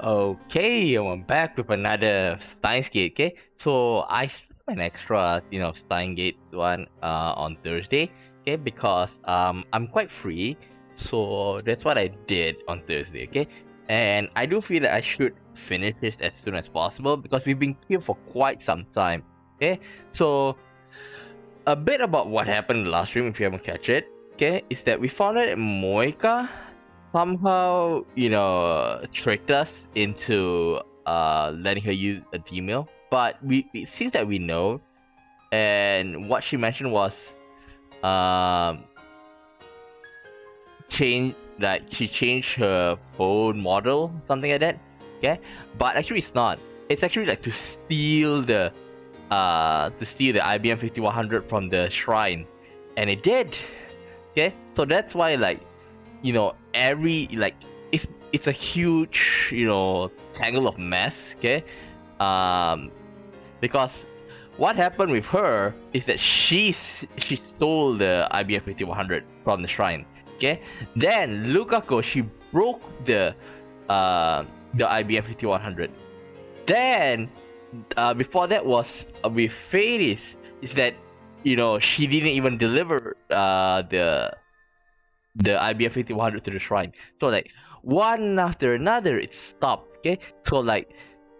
Okay, I'm back with another Steins Gate. Okay, so I spent an extra, Steins Gate one on Thursday. Okay, because I'm quite free, so that's what I did on Thursday. Okay, and I do feel that I should finish this as soon as possible because we've been here for quite some time. Okay, so a bit about what happened in the last stream, if you haven't catch it. Okay, is that we found out that Moika somehow, tricked us into letting her use a Gmail. But it seems that we know, and what she mentioned was um she changed her phone model, something like that. Okay, but actually it's not. It's actually like to steal the IBM 5100 from the shrine, and it did. Okay, so that's why every it's a huge tangle of mess. Okay, because what happened with her is that she stole the IBM 5100 from the shrine. Okay, then Lukaku, she broke the IBM 5100. Then before that was with Fadis, is that she didn't even deliver the IBM 5100 to the shrine. So like one after another, it stopped. Okay, so like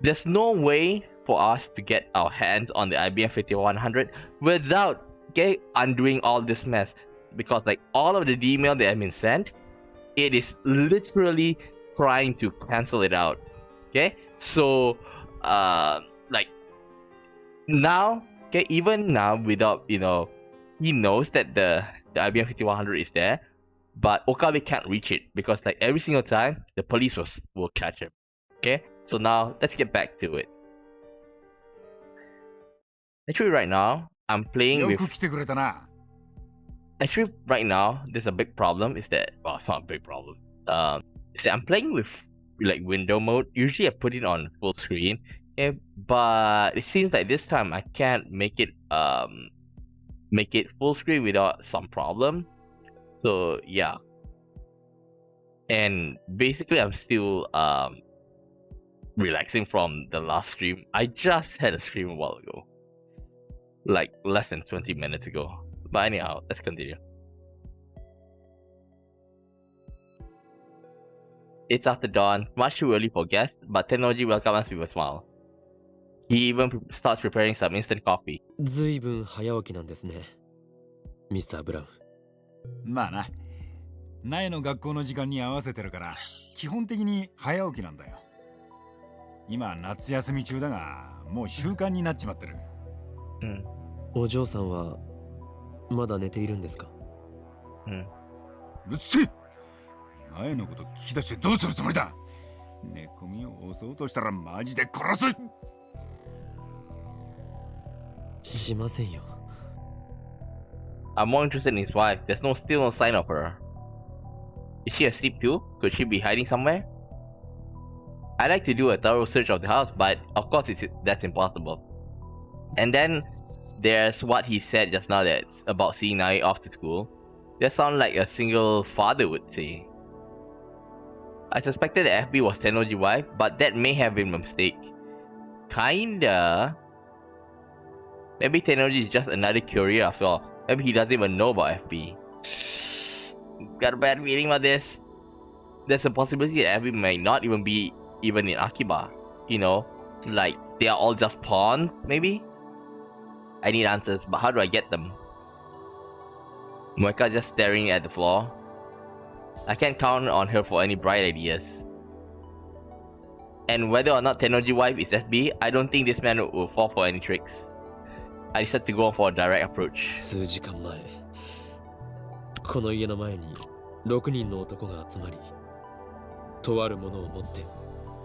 there's no way for us to get our hands on the IBM 5100 without undoing all this mess, because like all of the email that have been sent, it is literally trying to cancel it out. Okay, so like now, even now, without he knows that the IBM 5100 is there, but Okabe can't reach it because like every single time the police will catch him. Okay, so now let's get back to it. Actually, right now I'm playing with. Actually, right now there's a big problem. Is that it's not a big problem. Is that I'm playing with like window mode. Usually I put it on full screen. But it seems like this time I can't make it full screen without some problem. So yeah. And basically I'm still relaxing from the last stream. I just had a stream a while ago. Like less than 20 minutes ago. But anyhow, let's continue. It's after dawn, much too early for guests, but technology welcomes us with a smile. He even starts preparing some instant coffee. ずいぶん早起きなんですね、ミスター・ブラウン。まあな、苗の学校の時間に合わせてるから、基本的に早起きなんだよ。今夏休み中だが、もう習慣になっちまってる。うん。お嬢さんはまだ寝ているんですか？うん。うるせえ！苗のこと聞き出してどうするつもりだ？寝込みを襲おうとしたらマジで殺す！しませんよ。I'm more interested in his wife. There's still no sign of her. Is she asleep too? Could she be hiding somewhere? I'd like to do a thorough search of the house, but of course that's impossible. And then there's what he said just now that's about seeing Nai off to school. That sounds like a single father would say. I suspected that FB was Tennoji's wife, but that may have been a mistake. Kinda. Maybe Tennoji is just another courier after all. Maybe he doesn't even know about FB. Got a bad feeling about this. There's a possibility that FB may not even be in Akiba. Like they are all just pawns, maybe? I need answers, but how do I get them? Moeka just staring at the floor. I can't count on her for any bright ideas. And whether or not Tennoji's wife is FB, I don't think this man will fall for any tricks. I decided to go for a direct approach. 数時間前、この家の前に6人の男が集まり、とあるものを持って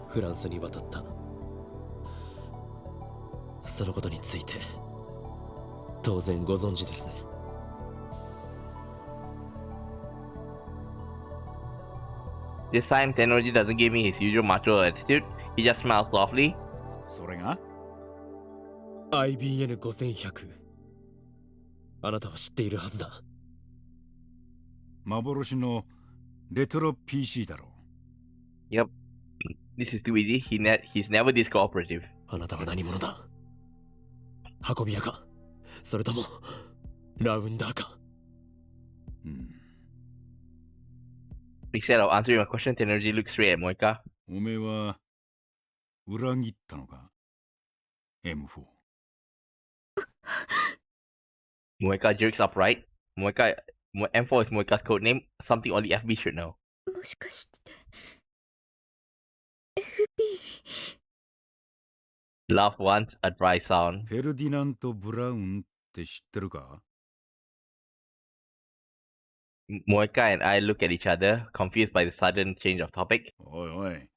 フランスに渡った。そのことについて当然ご存知ですね。This time, Tennoji doesn't give me his usual macho attitude. He just smiles softly. それが IBN5100。あなたは知っているはずだ。幻のレトロ PC だろう。Yep. This is too easy. He's never this cooperative. あなたは何者だ？運び屋か？それともラウンダーか？Instead of answering my question, Tenergy looks straight at Moika. おめえは裏切ったのか ?M4。Moika jerks upright. M4 is Moika's code name, something only FB should know. もしかして FB Laugh once, a dry sound. フェルディナント・ブラウンって知ってるか？ Moika and I look at each other, confused by the sudden change of topic. おいおい、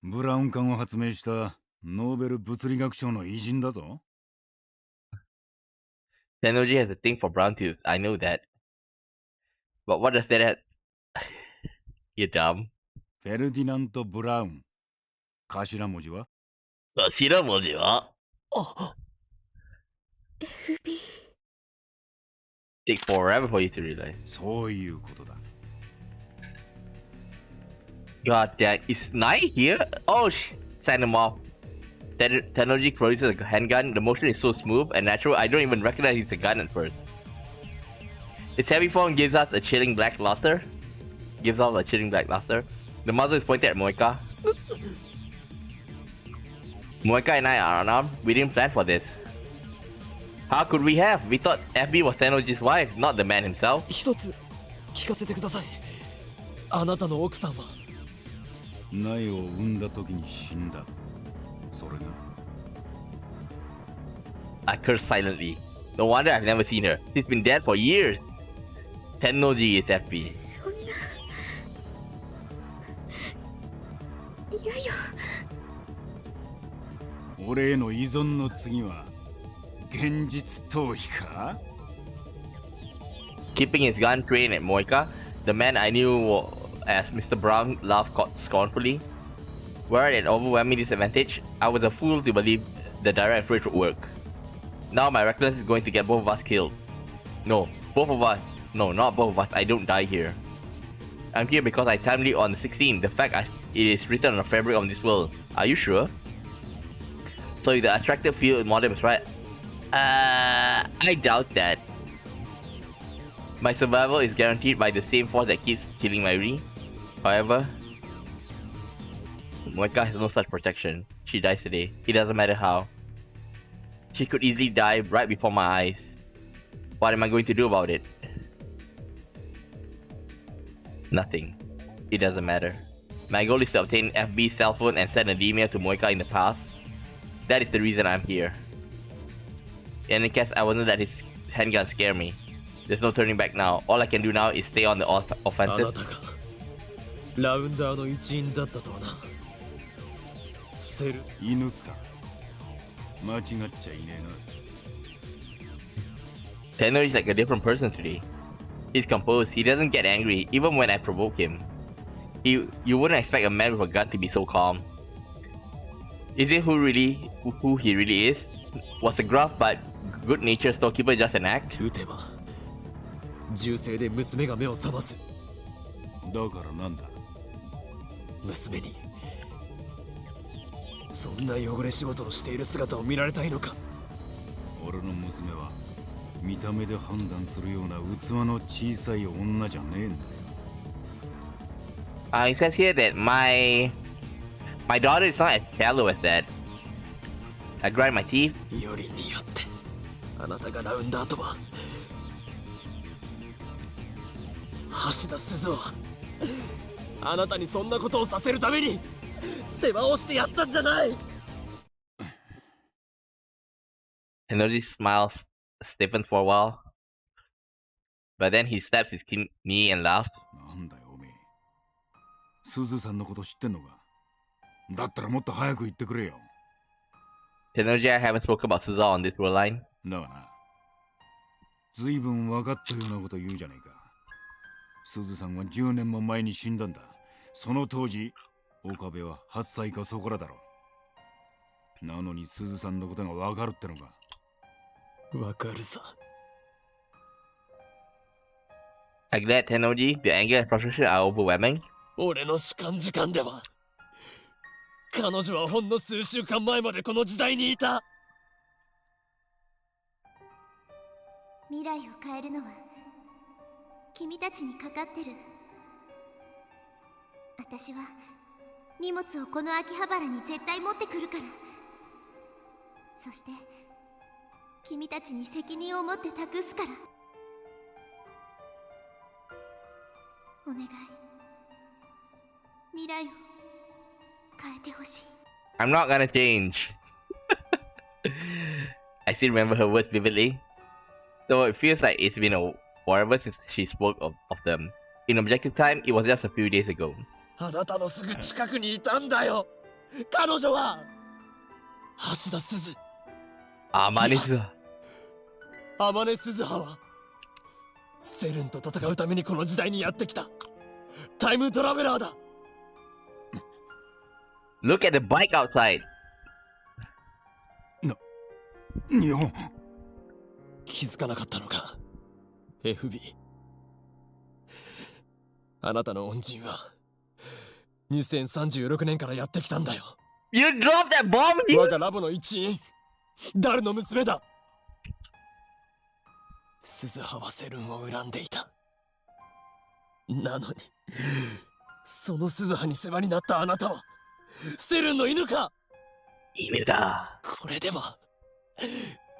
ブラウン管を発明したノーベル物理学賞の偉人だぞ。Tenergy has a thing for brown tooth, I know that. But what does that have? You're dumb. フェルディナント・ブラウン。頭文字は？頭文字は？ FB Take forever for you to realize. そういうことだ。God damn, is Nai here? Oh, send him off. Tenergy produces a handgun. The motion is so smooth and natural, I don't even recognize it's a gun at first. Its heavy form gives us a chilling black luster. The muzzle is pointed at Moika. Moika and I are unarmed. We didn't plan for this. How could we have? We thought FB was Tenergy's wife, not the man himself. 一つ聞かせてください。あなたの奥さんは苗を産んだ時に死んだ。それが。I cursed silently. No wonder I've never seen her. She's been dead for years. Tenergy is FB. そんな。いやいや。俺への依存の次は現実逃避か？ Keeping his gun trained at Moika, the man I knew as Mr. Brown laughed scornfully. Were at an overwhelming disadvantage, I was a fool to believe the direct approach would work. Now my recklessness is going to get both of us killed. No, both of us. No, not both of us. I don't die here. I'm here because I timely on the 16th. The fact it is written on the fabric of this world. Are you sure? So if the attractive field modem is right, I doubt that. My survival is guaranteed by the same force that keeps killing my Re. However, Moika has no such protection. She dies today. It doesn't matter how. She could easily die right before my eyes. What am I going to do about it? Nothing. It doesn't matter. My goal is to obtain FB's cell phone and send an email to Moika in the past. That is the reason I'm here. In any case, I wasn't that his handgun scare me. There's no turning back now. All I can do now is stay on the あ offensive. なたがラウンダーの一員だったとはな。セル犬か。間違っちゃいねえな。 Tenno is like a different person today. He's composed. He doesn't get angry, even when I provoke him. You wouldn't expect a man with a gun to be so calm. Is it who he really is? Was the gruff but good-natured storekeeper just an act? 撃てば銃声で娘が目を覚ます。だからなんだ？娘にそんな汚れ仕事をしている姿を見られたいのか？俺の娘は見た目で判断するような器の小さい女じゃねえんだよ。It says here that my daughter is not as shallow as that. I grind my teeth. よりによってあなたがラウンダーとは。橋田鈴はあなたにそんなことをさせるために世話をしてやったんじゃない。 Tenergy smiles, stiffens for a while, but then he slaps his knee and laughs. なんだよおめえ。すずさんのこと知ってんのか？だったらもっと早く言ってくれよ。Tenergy, I haven't spoken about Suza on this world line. だがな、ずいぶん分かったようなこと言うじゃねえか。すずさんは10年も前に死んだんだ。その当時、岡部は8歳かそこらだろ。なのにすずさんのことが分かるってのか。わかるさ。I glad Tenergy, the anger and frustration are overwhelming. 俺の主観時間では彼女はほんの数週間前までこの時代にいた。未来を変えるのは君たちにかかってる。私は荷物をこの秋葉原に絶対持ってくるから。そして君たちに責任を持って託すから。お願い、未来を変えてほしい。 I'm not gonna change. I still remember her words vividly. So it feels like it's been forever since she spoke of them. In objective time, it was just a few days ago. あなたのすぐ近くにいたんだよ。彼女は橋田鈴。天音鈴天音鈴葉はセルンと戦うためにこの時代にやってきたタイムトラベラーだ。Look at the bike outside. 日本。気づかなかったのか FB。 あなたの恩人は2036年からやってきたんだよ。 You dropped that bomb here? 我がラボの一員ダルの娘だ。鈴葉はセルンを恨んでいた。なのにその鈴葉に世話になったあなたはセルンの犬か。犬だ。これでは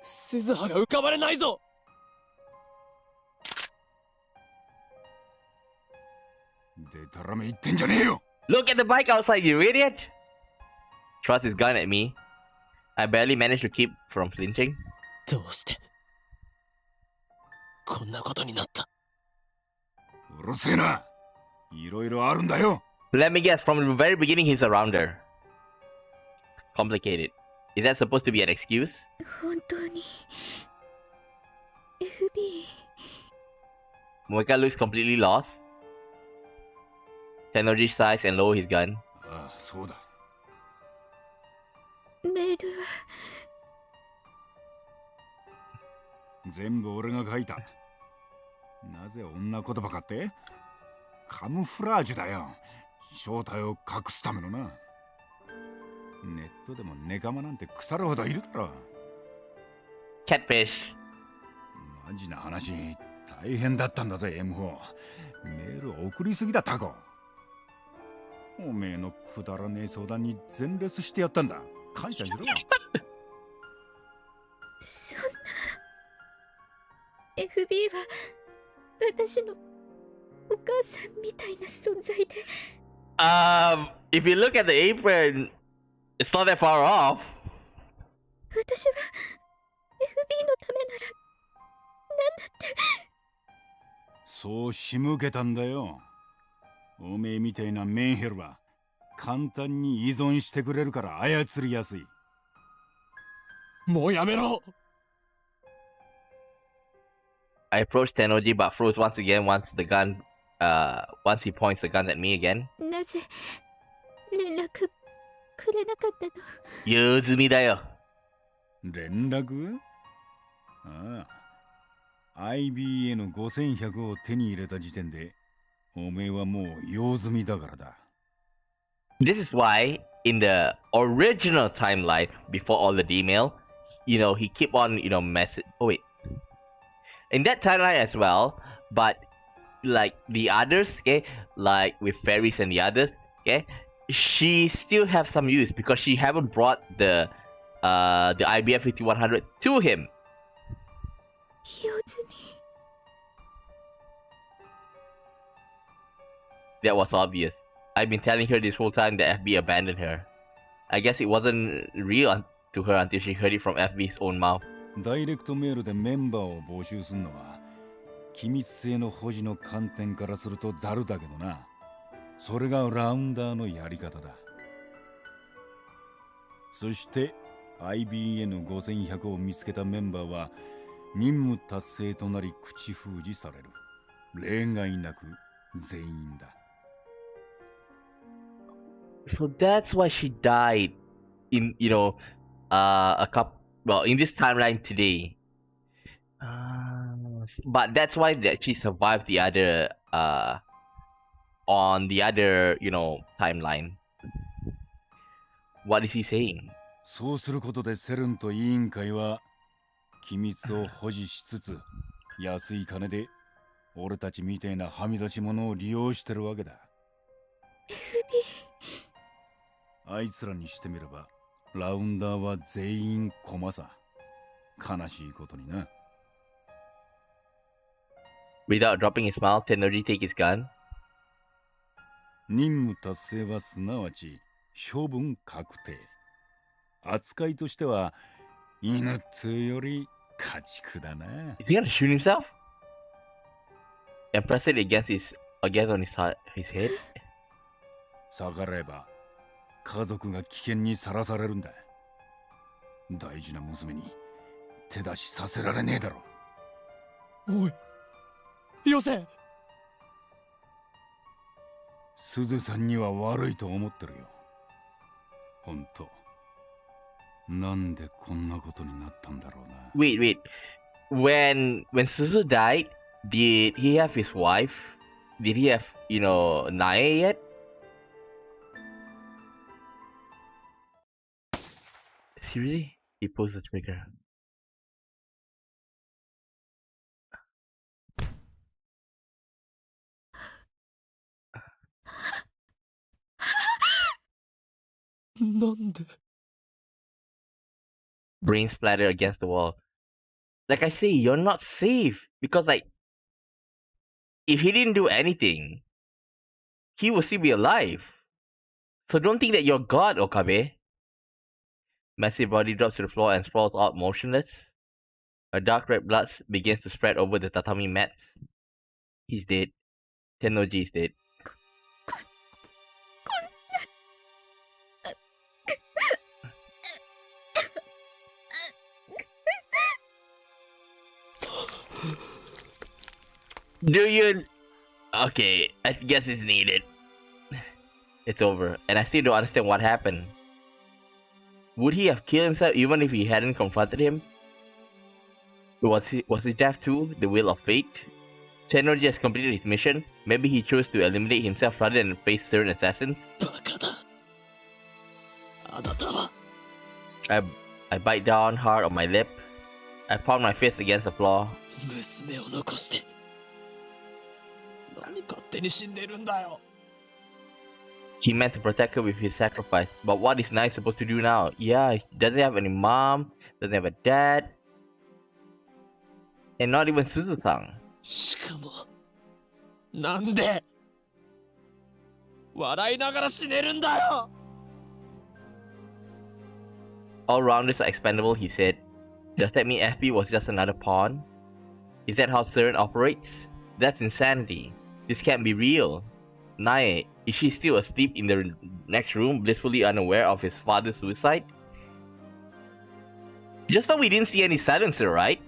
鈴葉が浮かばれないぞ。でたらめ言ってんじゃねえよ。 Look at the bike outside, you idiot! Throws his gun at me. I barely managed to keep from flinching. どうしてこんなことになった。うるせえな。いろいろあるんだよ。 Let me guess, from the very beginning he's a rounder. Complicated. Is that supposed to be an excuse? 本当に FB。 Moika looks completely lost. Tennoji sighs and lowers his gun. ああ、そうだ。メールは全部俺が書いた。なぜ女言葉かって？カムフラージュだよ。正体を隠すためのな。ネットでもネカマなんて腐るほどいるだろ。 Catfish. マジな話、大変だったんだぜ M4。メール送りすぎだタコ。おめえのくだらねえ相談に全列してやったんだ。感謝しろ。そんな FB は私のお母さんみたいな存在で。If you look at the apron, it's not that far off. 私は FB のためなら何だって。そう仕向けたんだよ。おめえみたいなメンヘルは簡単に依存してくれるから操りやすい。もうやめろ。I approached Tennoji but froze once again once he points the gun at me again. なぜ連絡くれなかったの？言う済みだよ。連絡？ああ。IBN5100 を手に入れた時点でおめえはもう用済みだからだ。This is why in the original timeline before all the email, he keep on, message. Oh wait, in that timeline as well, but like the others, okay, like with fairies and the others, okay, she still have some use because she haven't brought the IBF 5100 to him. 用済み。 That was obvious. I've been telling her this whole time that FB abandoned her. I guess it wasn't real to her until she heard it from FB's own mouth. ダイレクトメールでメンバーを募集するのは機密性の保持の観点からするとザルだけどな。それがラウンダーのやり方だ。そして IBN5100 を見つけたメンバーは任務達成となり口封じされる。例外なく全員だ。So that's why she died in, in this timeline today. But that's why that she survived the other, on the other, timeline. What is he saying? そうすることでセルンと委員会は機密を保持しつつ安い金で俺たちみてえなはみ出し者を利用してるわけだ。あいつらにしてみればラウンダーは全員駒さ。悲しいことにな。Without dropping his smile, Tennoji takes his gun. 任務達成はすなわち処分確定。扱いとしては犬っつうより家畜だな。Is he gonna shoot himself? And press it against on his head? 逆らえば家族が危険にさらされるんだ。大事な娘に手出しさせられねえだろ。おい、よせ。すずさんには悪いと思ってるよ。ほんと。なんでこんなことになったんだろうな。Wait. When Suzu died, did he have his wife? Did he have, Nae yet? Seriously? He pulls the trigger. Brain splatter against the wall. Like I say, you're not safe. Because, if he didn't do anything, he will still be alive. So don't think that you're God, Okabe. Massive body drops to the floor and sprawls out motionless. A dark red blood begins to spread over the tatami mats. He's dead. Tennoji is dead. Do you... Okay, I guess it's needed. It's over, and I still don't understand what happened. Would he have killed himself even if he hadn't confronted him? Was his death too the will of fate? Tennoji has completed his mission. Maybe he chose to eliminate himself rather than face certain assassins. I bite down hard on my lip. I pound my fist against the floor. He meant to protect her with his sacrifice, but what is Nai supposed to do now? Yeah, he doesn't have any mom, doesn't have a dad, and not even Suzu-san. All rounders are expendable, he said. Does that mean FP was just another pawn? Is that how SERN operates? That's insanity. This can't be real. Nae, is she still asleep in the next room, blissfully unaware of his father's suicide? Just so we didn't see any silencer, right?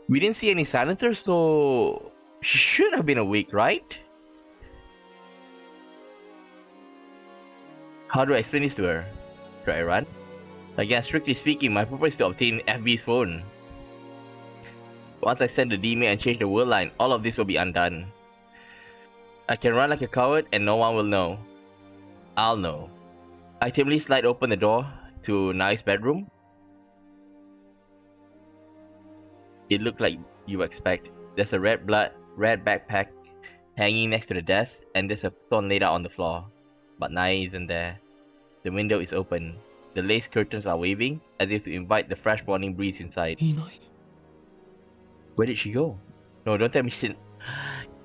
We didn't see any silencer, so she should have been awake, right? How do I explain this to her? Should I run? Again, strictly speaking, my purpose is to obtain FB's phone. Once I send the D-mail and change the word line, all of this will be undone. I can run like a coward and no one will know. I'll know. I timidly slide open the door to Nai's bedroom. It looked like you expect. There's a red backpack hanging next to the desk, and there's a stone laid out on the floor. But Nai isn't there. The window is open. The lace curtains are waving, as if to invite the fresh morning breeze inside. Where did she go? No, don't tell me she...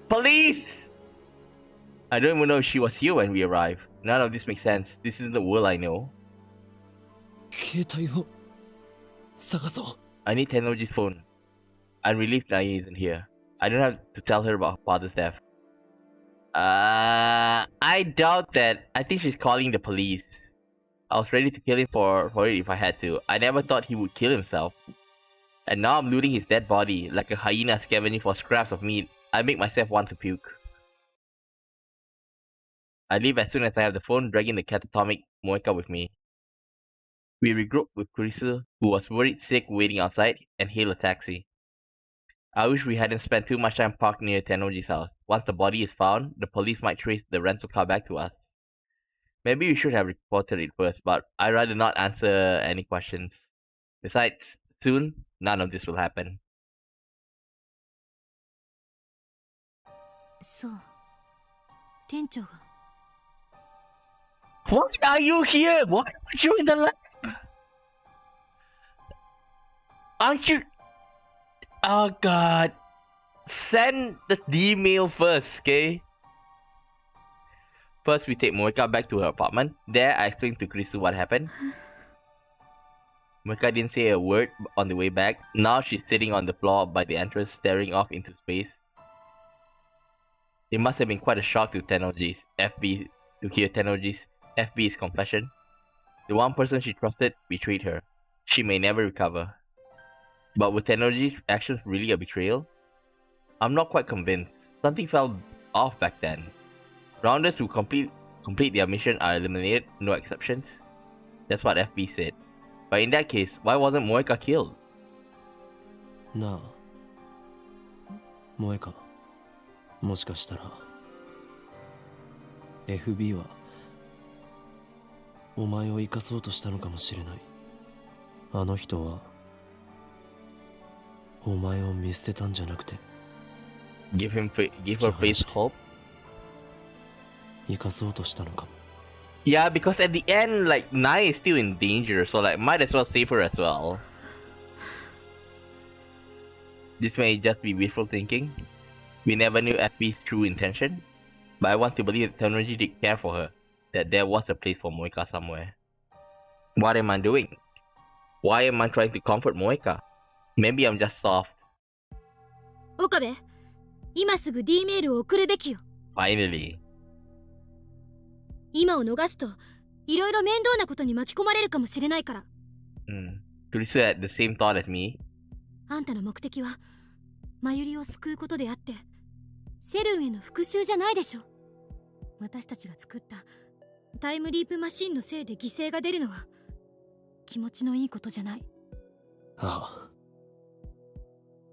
Police! I don't even know if she was here when we arrived. None of this makes sense. This isn't the world I know. I need Tennoji's phone. I'm relieved Nai isn't here. I don't have to tell her about her father's death. I doubt that. I think she's calling the police. I was ready to kill him for it if I had to. I never thought he would kill himself. And now I'm looting his dead body, like a hyena scavenging for scraps of meat. I make myself want to puke. I leave as soon as I have the phone, dragging the catatonic Moeka with me. We regroup with Kurisu, who was worried sick waiting outside, and hail a taxi. I wish we hadn't spent too much time parked near Tennoji's house. Once the body is found, the police might trace the rental car back to us. Maybe we should have reported it first, but I'd rather not answer any questions. Besides, soon, none of this will happen. そう店長が What are you here? Why aren't you in the lab? Aren't you? Oh god. Send the email first, okay? First, we take Moeka back to her apartment. There, I explained to Krisu what happened. Moeka didn't say a word on the way back. Now she's sitting on the floor by the entrance, staring off into space. It must have been quite a shock to Tennoji's FB to hear Tennoji's FB's confession. The one person she trusted betrayed her. She may never recover. But were Tennoji's actions really a betrayal? I'm not quite convinced. Something felt off back then. Rounders who complete their mission are eliminated, no exceptions. That's what FB said. But in that case, why wasn't Moeka killed? なあ萌かもしかしたら FB はお前を生かそうとしたのかもしれない。あの人はお前を見捨てたんじゃなくて Give her faith hope? 生かそうとしたのかも。 Yeah, because at the end, like, Nai is still in danger, so like, might as well save her as well. This may just be wishful thinking. We never knew FB's true intention, but I want to believe that technology did care for her, that there was a place for Moeka somewhere. What am I doing? Why am I trying to comfort Moeka? Maybe I'm just soft. 岡部、今すぐ D メールを送るべきよ。 Finally. 今を逃すといろいろ面倒なことに巻き込まれるかもしれないから。Teresa had the same thought as me. あんたの目的はマユリを救うことであってセルンへの復讐じゃないでしょ。私たちが作ったタイムリープマシンのせいで犠牲が出るのは気持ちのいいことじゃない。ああ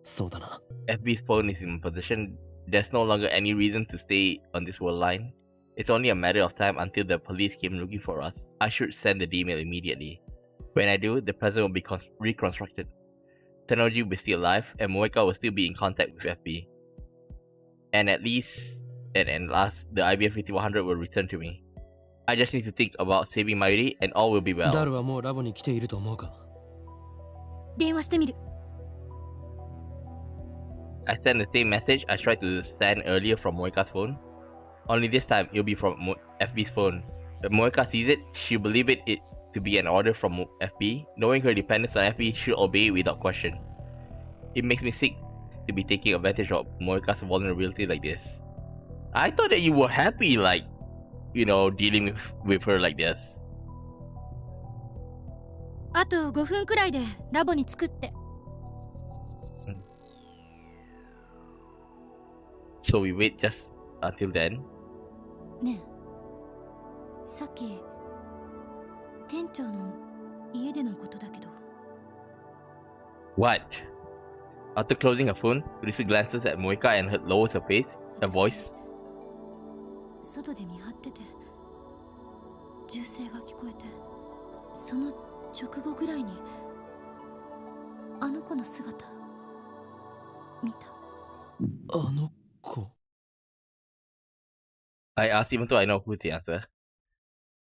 そうだな。 FB's phone is in position. There's no longer any reason to stay on this world line. It's only a matter of time until the police came looking for us. I should send the email immediately. When I do, the present will be reconstructed. Tennoji will be still alive, and Moeka will still be in contact with FB. And at last, the IBF 5100 will return to me. I just need to think about saving Mayuri, and all will be well. ダルはもうラボに来ていると思うか。電話してみる。 I sent the same message I tried to send earlier from Moeka's phone. Only this time, it'll be from FB's phone. If Moeka sees it, she'll believe it to be an order from FB. Knowing her dependence on FB, she'll obey without question. It makes me sick to be taking advantage of Moeka's vulnerability like this. I thought that you were happy, like, you know, dealing with her like this. あと5分くらいでラボに着くって。So we wait just until then. ねえ、さっき店長の家でのことだけど。 What? After closing her phone, Teresa glances at Moeka and lowers her face, her voice. 外で見張ってて銃声が聞こえて、その直後ぐらいにあの子の姿見た。あの子。 I asked even though I know who the answer.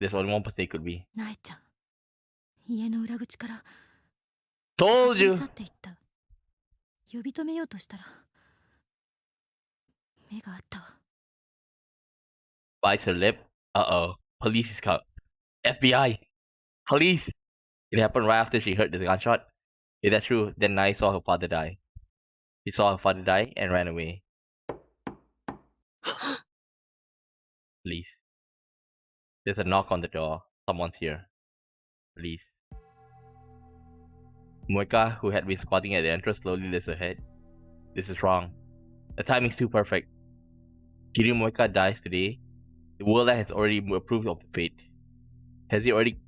There's only one person it could be. ナエちゃん、家の裏口から Told 走り you! 去っていった。呼び止めようとしたら目があったわ。 Bites her lip. Uh-oh. Police is coming. FBI! Police! It happened right after she heard the gunshot. If that's true, then Nai saw her father die. She saw her father die and ran away. Please. There's a knock on the door. Someone's here. Please. Moeka, who had been squatting at the entrance, slowly lifts her head. This is wrong. The timing's too perfect. Kiryu Moeka dies today. The world has already approved of the fate. Has it already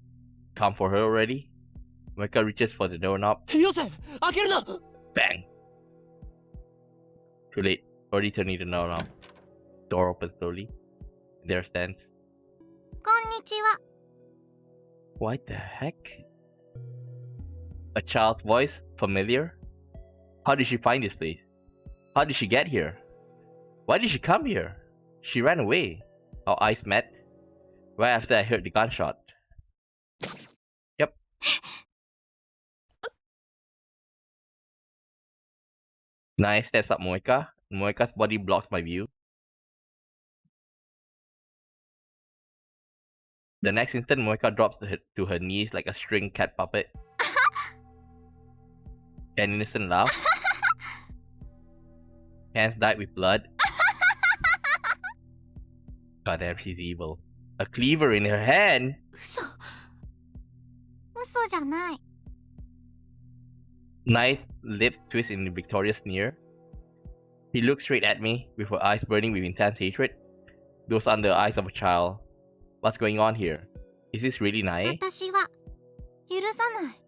come for her already? Moeka reaches for the doorknob. よせ開けるな。 Bang! Too late. Already turning the doorknob. Door opens slowly. There stands こんにちは。 What the heck? A child's voice? Familiar? How did she find this place? How did she get here? Why did she come here? She ran away. Our eyes met. Right after I heard the gunshot. Yep. Nice, steps up Moeka. Moeka's body blocks my view. The next instant, Moeka drops to her knees like a string cat puppet. An innocent laugh. Hands dyed with blood. Goddamn, she's evil. A cleaver in her hand. 嘘。嘘じゃない。 Nice lips twist in a victorious sneer. He looks straight at me, with her eyes burning with intense hatred. Those aren't the eyes of a child. What's going on here? Is this really Nai? 私は許さない。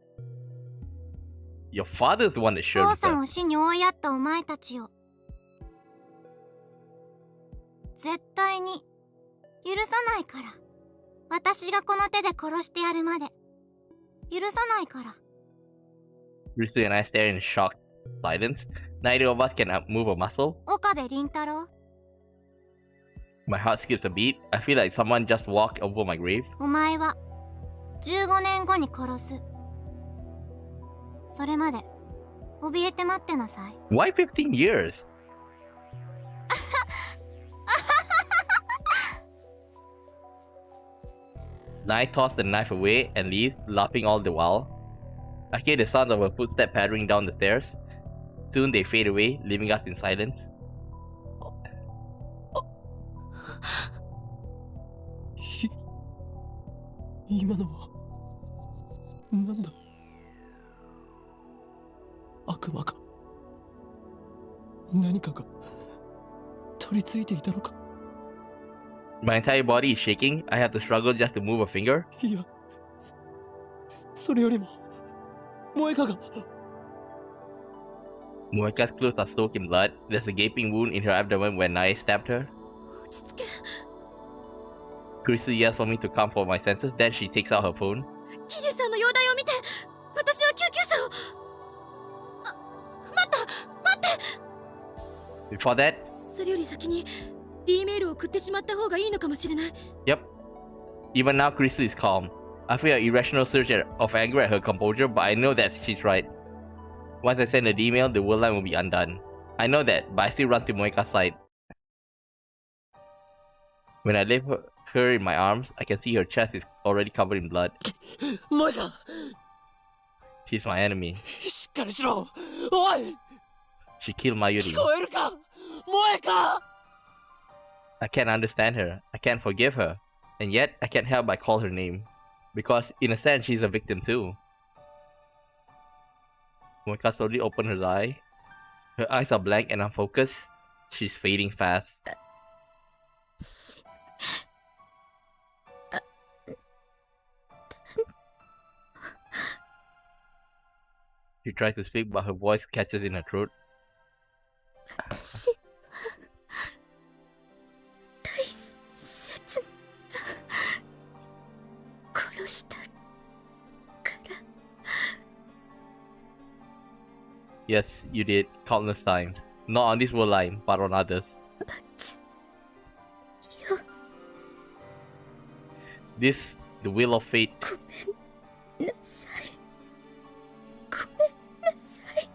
Your father's the one that 父 showed さん her. を死に追いやったお前たちを絶対に許さないから。私がこの手で殺してやるまで許さないから。 Risu and I stare in shocked silence. Neither of us can move a muscle. 岡部倫太郎、 My heart skips a beat. I feel like someone just walked over my grave. お前は15年後に殺す。それまで怯えて待ってなさい。 Why 15 years? Nai tosses the knife away and leaves, laughing all the while. I hear the sound of her footsteps pattering down the stairs. Soon they fade away, leaving us in silence. 今のはなんだ。悪魔か。何かが取り付いていたのか。 My entire body is shaking. I have to struggle just to move a finger. いや、それよりも萌えかが。 Moeka's clothes are soaked in blood. There's a gaping wound in her abdomen where Nai stabbed her. 落ち着け。 Kurisu yells for me to come for my senses. Then she takes out her phone. 桐生さんの容体を見て、私は救急車を。待って。 Before that, それより先に D メールを送ってしまった方がいいのかもしれない。 yep. Even now, Kurisu is calm. I feel an irrational surge of anger at her composure, but I know that she's right. Once I send the email, the world line will be undone. I know that, but I still run to Moeka's side. When I lift her in my arms, I can see her chest is already covered in blood. 萌えか。 She's my enemy. しっかりしろ。おい。 She killed Mayuri. 聞こえるか。萌えか。 I can't understand her. I can't forgive her. And yet, I can't help but call her name. Because, in a sense, she's a victim too. Moeka slowly opens her eye. Her eyes are blank and unfocused. She's fading fast. She tries to speak, but her voice catches in her throat. 私大切な殺したから。 Yes, you did, countless times. Not on this world line, but on others. This, the will of fate. ごめんなさい。ごめんなさい。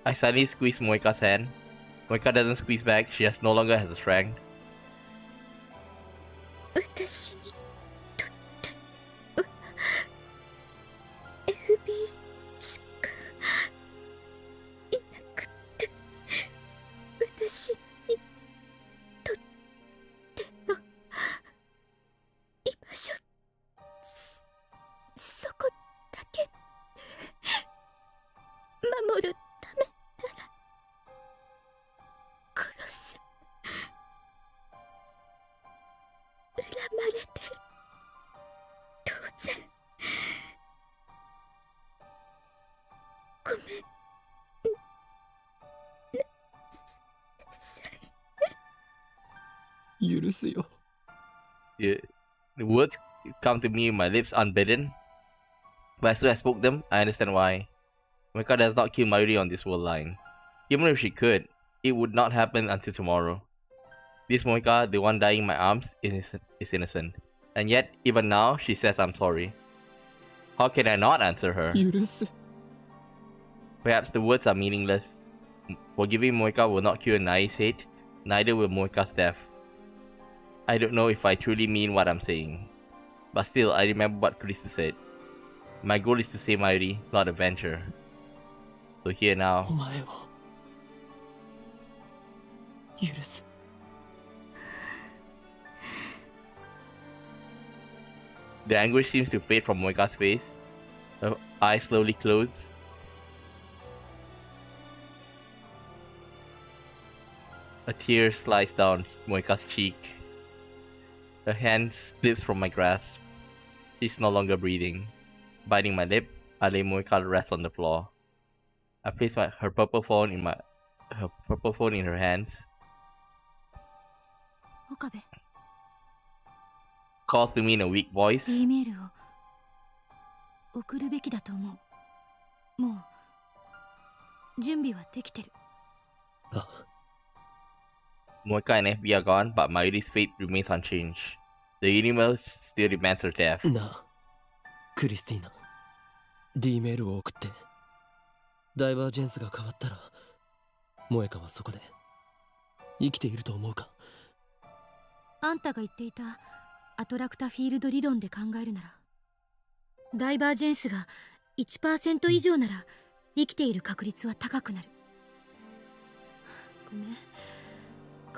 I suddenly squeeze Moeka's hand. Moeka doesn't squeeze back, she no longer has the strength. 私にとっては FB しかいなくて、私にとっての居場所、そこだけ守るためなら殺す。恨まれて当然。ごめんなさい。許すよ。 The words come to me in my lips unbidden, but as soon as I spoke them, I understand why. Moika does not kill Mayuri on this world line. Even if she could, it would not happen until tomorrow. This Moika, the one dying in my arms, is innocent. And yet, even now, she says I'm sorry. How can I not answer her? 許す。 Perhaps the words are meaningless. Forgiving Moika will not cure Nai's hate, neither will Moika's death. I don't know if I truly mean what I'm saying. But still, I remember what Krista said. My goal is to save Mayuri, not avenge her. So here お now. 前を許す。 The anguish seems to fade from Moika's face. Her eyes slowly close. A tear slides down Moika's cheek. Her hand slips from my grasp. She's no longer breathing. Biting my lip, I lay Moika to rest on the floor. I place her purple phone in her hands. 岡部、 Calls to me in a weak voice. D メールを送るべきだと思う。もう準備はできてる。あ、 Moika and FB are gone, but Mayuri's fate remains unchanged. The universe still demands her death. なあ、クリスティーナ、 D メールを送って。ダイバージェンスが変わったら、萌香はそこで生きていると思うか？あんたが言っていたアトラクタフィールド理論で考えるなら、ダイバージェンスが 1% 以上なら生きている確率は高くなる。ごめん、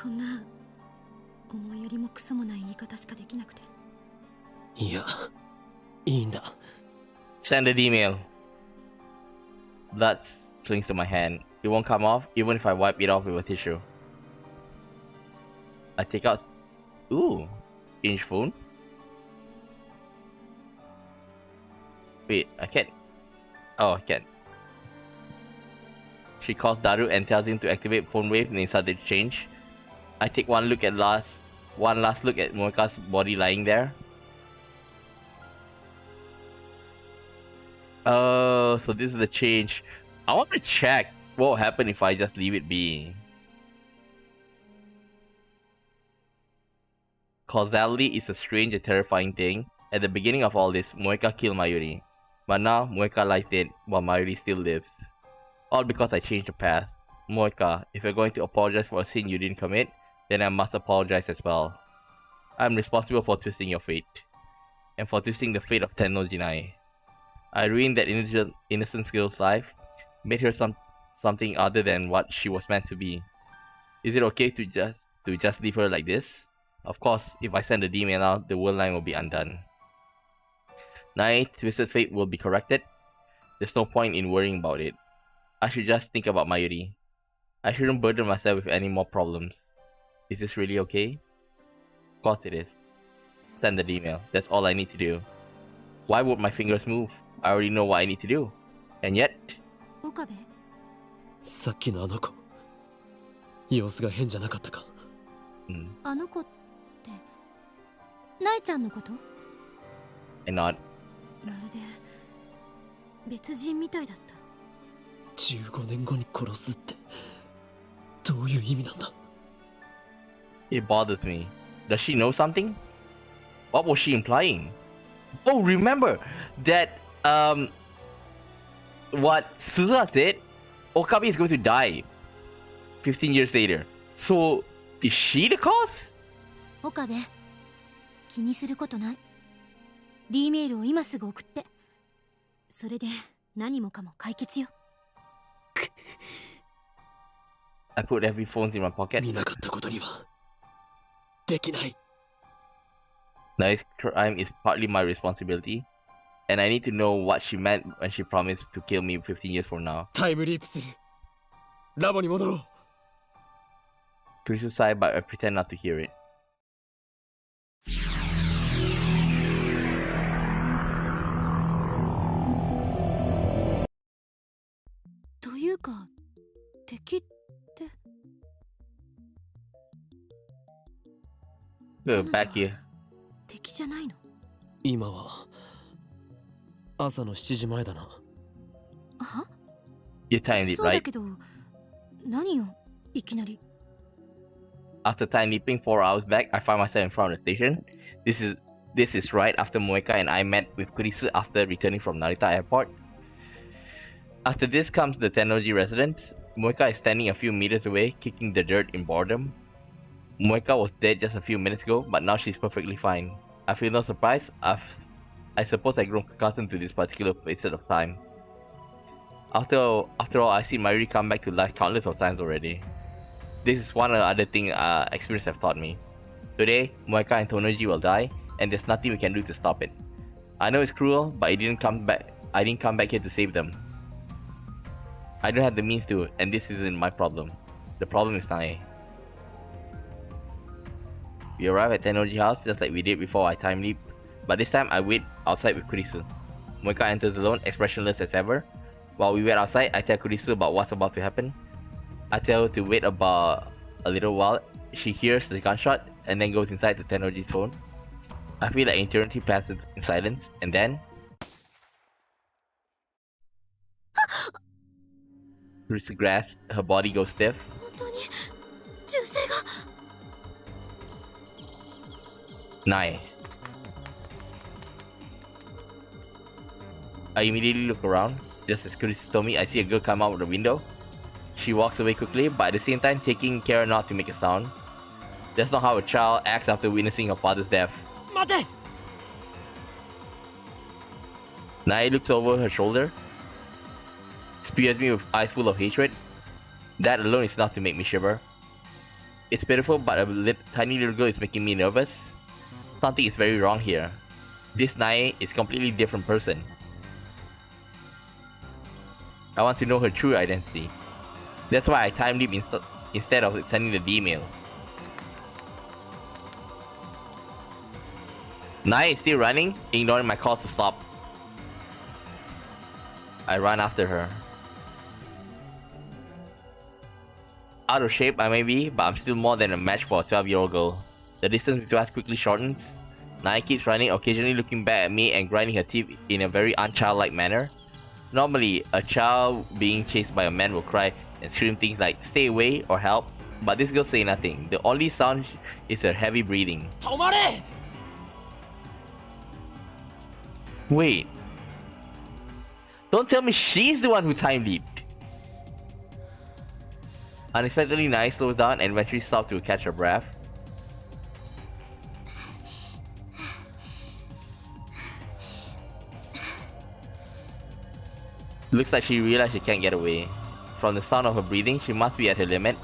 こんな思いやりもクソもない言い方しかできなくて。いや、いいんだ。 Send an email. Blood clings to my hand. It won't come off, even if I wipe it off with a tissue. I take out... Ooh, inch phone. Wait, I can't... Oh, I can't. She calls Daru and tells him to activate phone wave inside the exchange. I take one last look at Moika's body lying there. Oh, so this is the change. I want to check what will happen if I just leave it be. Causality is a strange and terrifying thing. At the beginning of all this, Moika killed Mayuri. But now, Moika lies dead, while Mayuri still lives. All because I changed the path. Moika, if you're going to apologize for a sin you didn't commit, then I must apologize as well. I'm responsible for twisting your fate. And for twisting the fate of Tenno Jinai. I ruined that innocent girl's life, made her something other than what she was meant to be. Is it okay to just leave her like this? Of course, if I send the email out, the world line will be undone. Nai's twisted fate will be corrected. There's no point in worrying about it. I should just think about Mayuri. I shouldn't burden myself with any more problems. Is this really okay? Of course it is. Send the email. That's all I need to do. Why would my fingers move? I already know what I need to do. And yet... 岡部、さっきのあの子、様子が変じゃなかったか？あの子ってナイちゃんのこと？ I nod. まるで別人みたいだった。15年後に殺すってどういう意味なんだ？ It bothers me. Does she know something? What was she implying? Oh, remember that what Suzuha said? Okabe is going to die 15 years later. So, is she the cause? 岡部、気にすることない。D メールを今すぐ送って。それで何もかも解決よ。I put every phone in my pocket. 見なかったことにはできない。 Nai's crime is partly my responsibility, and I need to know what she meant when she promised to kill me 15 years from now. タイムリープする。ラボに戻ろう。 Chris sighed, but I pretend not to hear it. というか、敵って Back here. 敵じゃないの？今は朝の7時前だな。は？ You time leap, そうだ right? けど、何よ、いきなり。After time leaping 4 hours back, I found myself in front of the station. This is right after Moeka and I met with Kurisu after returning from Narita Airport. After this comes the Tennoji residence. Moeka is standing a few meters away, kicking the dirt in boredom. Moeka was dead just a few minutes ago, but now she's perfectly fine. I feel no surprise. I suppose I've grown accustomed to this particular facet of time. After all, I see Mayuri come back to life countless of times already. This is one other thing experience have taught me. Today, Moeka and Tonoji will die, and there's nothing we can do to stop it. I know it's cruel, but I didn't come back here to save them. I don't have the means to, and this isn't my problem. The problem is Nae. We arrive at Tennoji house just like we did before I time leap, but this time I wait outside with Kurisu. Moeka enters alone, expressionless as ever. While we wait outside, I tell Kurisu about what's about to happen. I tell her to wait about a little while. She hears the gunshot and then goes inside to Tennoji's phone. I feel like eternity passes in silence, and then Kurisu grasps, her body goes stiff. 本当に銃声が。Nae. I immediately look around. Just as Kurisu told me, I see a girl come out of the window. She walks away quickly, but at the same time taking care not to make a sound. That's not how a child acts after witnessing her father's death. 待て。 Nae looks over her shoulder, spears me with eyes full of hatred. That alone is enough to make me shiver. It's pitiful, but a tiny little girl is making me nervous. Something is very wrong here. This Nae is a completely different person. I want to know her true identity. That's why I time leap instead of sending the D-mail. Nae is still running, ignoring my calls to stop. I run after her. Out of shape I may be, but I'm still more than a match for a 12-year-old girl. The distance between us quickly shortens. Nae keeps running, occasionally looking back at me and grinding her teeth in a very unchildlike manner. Normally, a child being chased by a man will cry and scream things like "stay away" or "help," but this girl say nothing. The only sound is her heavy breathing. 止まれ。 Wait. Don't tell me she's the one who time leaped. Unexpectedly, Nae slows down and eventually stops to catch her breath. Looks like she realized she can't get away. From the sound of her breathing, she must be at her limit.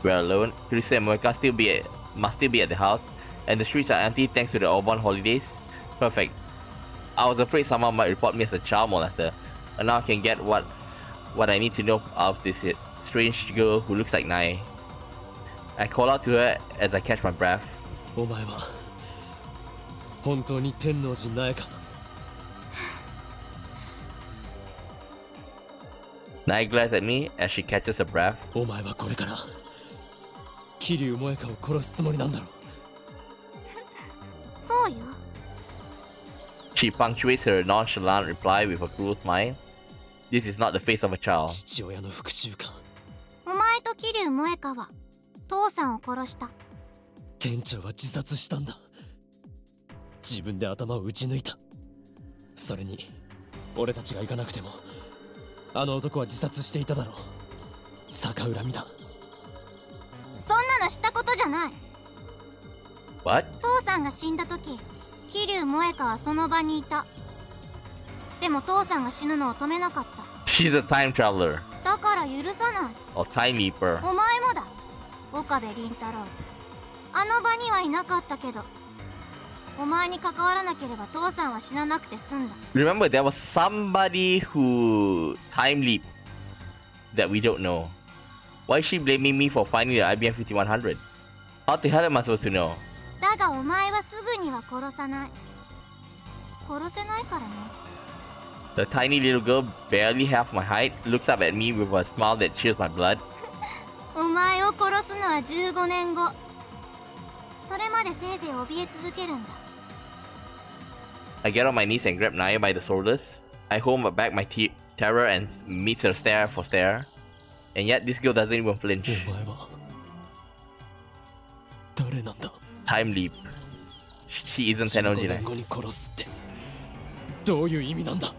We're alone. Kurisu and Moeka must still be at the house, and the streets are empty thanks to the Obon holidays. Perfect. I was afraid someone might report me as a child molester, and now I can get what I need to know out of this strange girl who looks like Nae. I call out to her as I catch my breath. お前は本当に天王寺苗か。 Nae glares at me as she catches her breath. お前はこれから桐生萌香を殺すつもりなんだろ。そうよ。 She punctuates her nonchalant reply with a cruel smile. This is not the face of a child. 父親の復讐か。お前と桐生萌香は父さんを殺した。店長は自殺したんだ。自分で頭を打ち抜いた。それに俺たちが行かなくてもあの男は自殺していただろう。逆恨みだ。そんなのしたことじゃない。 What? 父さんが死んだ時、桐生萌香はその場にいた。でも父さんが死ぬのを止めなかった。 She's a time traveler. だから許さない。 Or time leaper. お前もだ。岡部倫太郎。あの場にはいなかったけど、お前に関わらなければ父さんは死ななくて済んだ。 Remember, there was somebody who time leaped that we don't know. Why is she blaming me for finding the IBM 5100? How the hell am I supposed to know? だがお前はすぐには殺さない。殺せないからね。 The tiny little girl, barely half my height, looks up at me with a smile that chills my blood. お前を殺すのは15年後。それまでせいぜい怯え続けるんだ。 I get on my knees and grab Naya by the shoulders. I hold back my terror and meet her stare for stare. And yet this girl doesn't even flinch. お前は誰なんだ？ Time leap. She isn't 15 technology. 年後に殺すってどういう意味なんだ？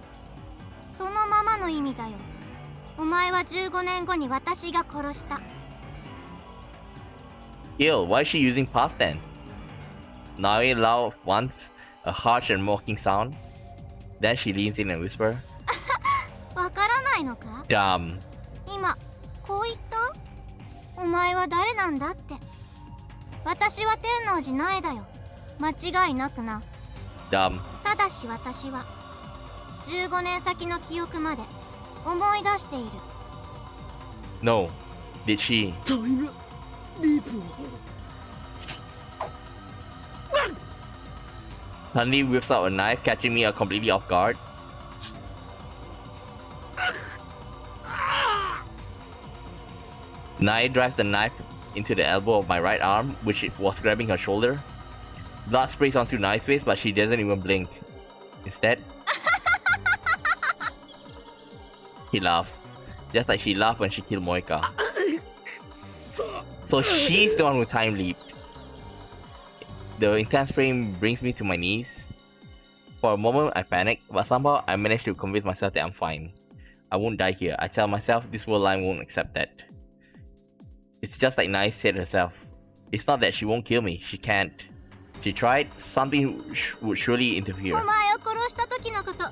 そのままの意味だよ。お前は15年後に私が殺した。 Kill, why is she using past tense? Naya loud once, a harsh and mocking sound. Then she leans in and whispers, わからないのか？ Dumb. 今こう言った？お前は誰なんだって。私は天王寺苗だよ。間違いなくな。 Dumb. ただし私は15年先の記憶まで思い出している。 No. Did she? タイムリープを Suddenly whips out a knife, catching me completely off guard. Naya drives the knife into the elbow of my right arm, which was grabbing her shoulder. Blood sprays onto Naya's face, but she doesn't even blink. Instead, he laughs, just like she laughed when she killed Moika. So she's the one who time leaped. The intense pain brings me to my knees. For a moment, I panic, but somehow I manage to convince myself that I'm fine. I won't die here. I tell myself this world line won't accept that. It's just like Naya said herself. It's not that she won't kill me. She can't. She tried. Something would surely interfere. お前を殺した時のこと教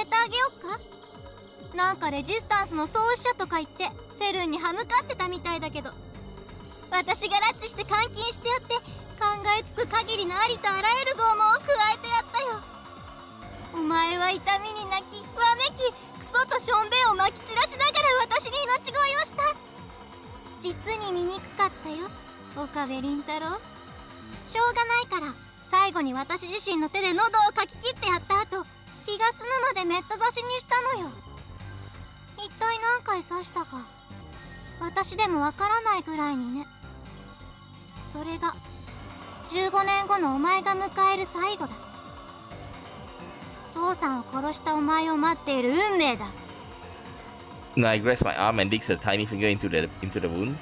えてあげよっか。なんかレジスタンスの創始者とか言ってセルンに歯向かってたみたいだけど、私が拉致して監禁してやって考えつく限りのありとあらゆる拷問を加えてやったよ。お前は痛みに泣きわめきクソとしょんべんをまき散らしながら私に命乞いをした。実に醜かったよ岡部倫太郎。しょうがないから最後に私自身の手で喉をかき切ってやった後、気が済むまでメット刺しにしたのよ。一体何回刺したか私でもわからないぐらいにね。それが15年後のお前が迎える最後だ。父さんを殺したお前を待っている運命だ。 Naya grabs my arm and digs her tiny finger into the wound.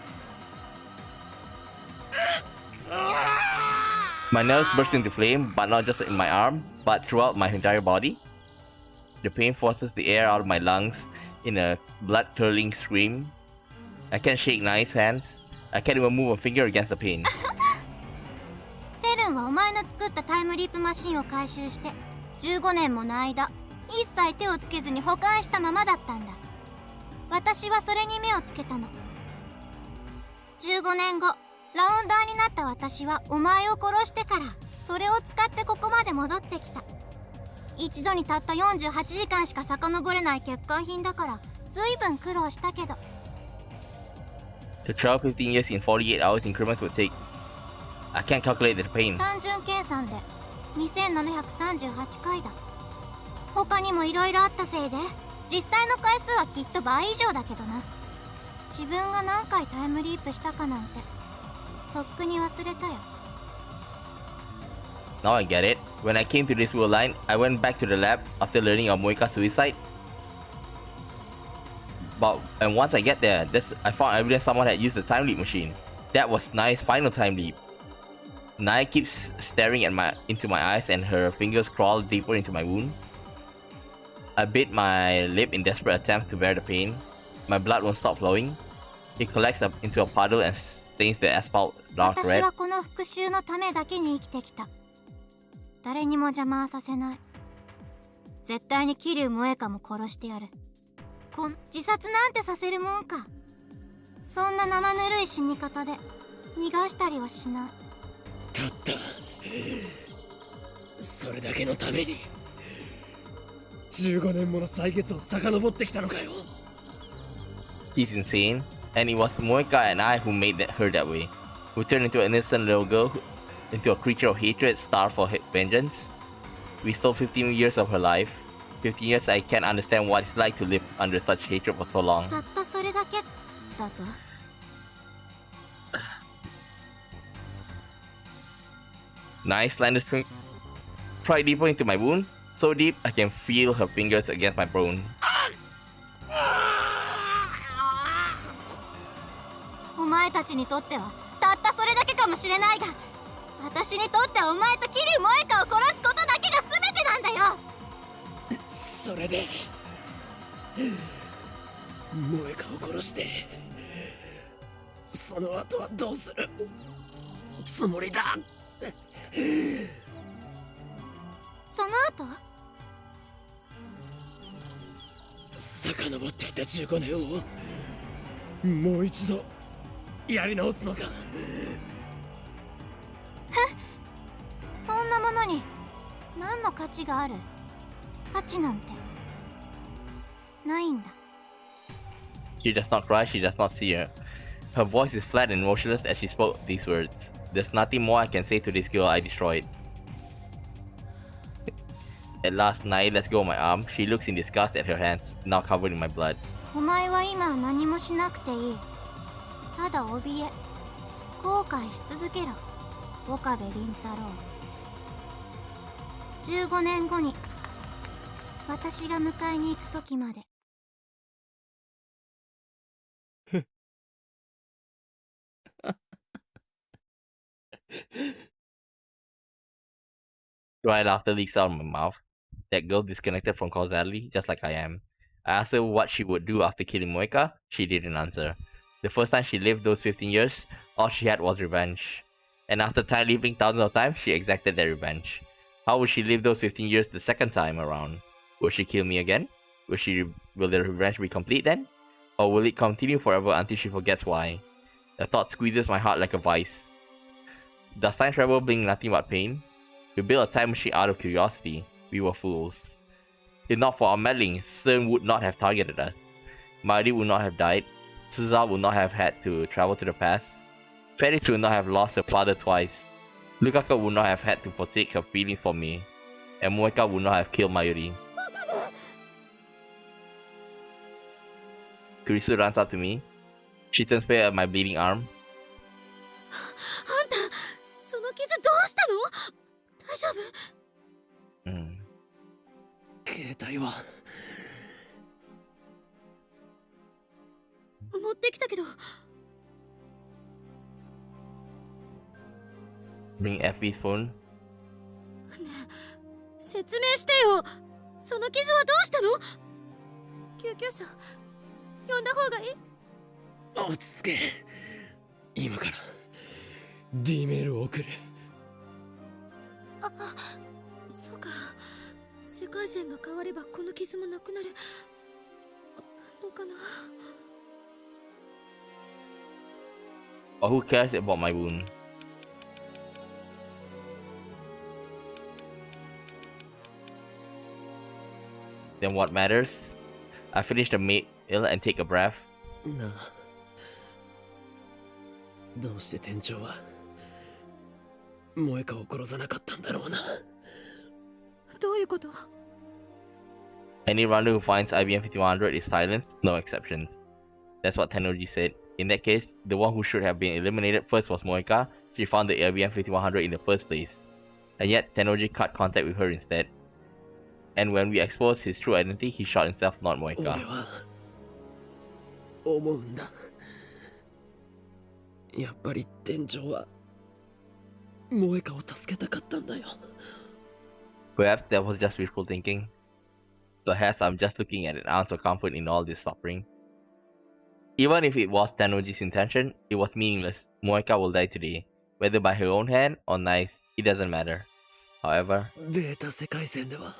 My nerves burst into flame, but not just in my arm, but throughout my entire body. The pain forces the air out of my lungs in a blood-curdling scream. I can't shake Naya's hands. I can't even move a finger against the pain. セルンはお前の作ったタイムリープマシンを回収して15年もの間一切手をつけずに保管したままだったんだ。私はそれに目をつけたの。15年後ラウンダーになった私はお前を殺してからそれを使ってここまで戻ってきた。一度にたった48時間しか遡れない欠陥品だから随分苦労したけど。 To travel 15 years in 48 hours increments would take. I can't calculate the pain. 単純計算で2738回だ。他にもいろいろあったせいで実際の回数はきっと倍以上だけどな。自分が何回タイムリープしたかなんてとっくに忘れたよ。 Now I get it. When I came to this world line, I went back to the lab after learning of Moika's suicide. And once I get there, I found evidence someone had used the time leap machine. That was Naya's final time leap. Naya keeps staring at into my eyes and her fingers crawl deeper into my wound. I bit my lip in desperate attempts to bear the pain. My blood won't stop flowing. It collects up into a puddle and stains the asphalt dark 私 red. はこの復讐のためだけに生きてきた。誰にも邪魔はさせない。絶対に桐生萌香も殺してやる。自殺なんてさせるもんか。そんな生ぬるい死に方で逃がしたりはしない。たったそれだけのために15年もの歳月を遡ってきたのかよ。 She's insane, and it was Moika and I who made her that way. Who turned into an innocent little girl into a creature of hatred starved for vengeance. We stole 15 years of her life. 15 years I can't understand what it's like to live under such hatred for so long. たったそれだけだと。Nice, Landis. Pry deeper into my wound. So deep, I can feel her fingers against my bone. お前たちにとってはたったそれだけかもしれないが、私にとってはお前と桐生萌香を殺すことだけが全てなんだよ。それで萌香を殺してその後はどうするつもりだ。その後遡ってきた15年をもう一度やり直すのか。そんなものに何の価値がある？価値なんてないんだ。 She does not cry, she does not see her. Her voice is flat and motionless as she spoke these words. There's nothing more I can say to this girl I destroyed. At last, Nai lets go of my arm. She looks in disgust at her hands, now covered in my blood. お前は今何もしなくていい。ただ怯え、後悔し続けろ、岡部倫太郎。15年後に私が迎えに行く時まで。Dry laughter leaks out of my mouth. That girl disconnected from causality, just like I am. I asked her what she would do after killing Moeka. She didn't answer. The first time she lived those 15 years, all she had was revenge. And after living thousands of times, she exacted that revenge. How would she live those 15 years the second time around? Will she kill me again? Will the revenge be complete then? Or will it continue forever until she forgets why? The thought squeezes my heart like a vice. Does time travel bring nothing but pain? We built a time machine out of curiosity. We were fools. If not for our meddling, SERN would not have targeted us. Marty would not have died. Suza would not have had to travel to the past. Ferris would not have lost her father twice. Lukaka would not have had to forsake her feelings for me. And Moeka would not have killed Mayuri. Kurisu runs up to me. She turns pale at my bleeding arm. あんた、その傷どうしたの？大丈夫？携帯は持ってきたけど。 Bring Effie's phone. ねえ、説明してよ。その傷はどうしたの？救急車呼んだ方がいい？落ち着け。今から D メールを送る。あ、そうか。世界線が変わればこの傷もなくなるのかな。 Or who cares about my wound? Then what matters? I finish the meal and take a breath. なあ、どうして店長は萌香を殺さなかったんだろうな。どういうこと？ Any runner who finds IBM 5100 is silenced, no exceptions. That's what Tennoji said. In that case, the one who should have been eliminated first was Moeka. She found the IBM 5100 in the first place. And yet, Tennoji cut contact with her instead. And when we exposed his true identity, he shot himself, not 俺 Moeka. は思うんだ。やっぱり店長は萌香を助けたかったんだよ。 Perhaps that was just wishful thinking. Perhaps I'm just looking at an ounce of comfort in all this suffering. Even if it was Tennoji's intention, it was meaningless. Moeka will die today. Whether by her own hand or knife, it doesn't matter. However, ベータ世界線では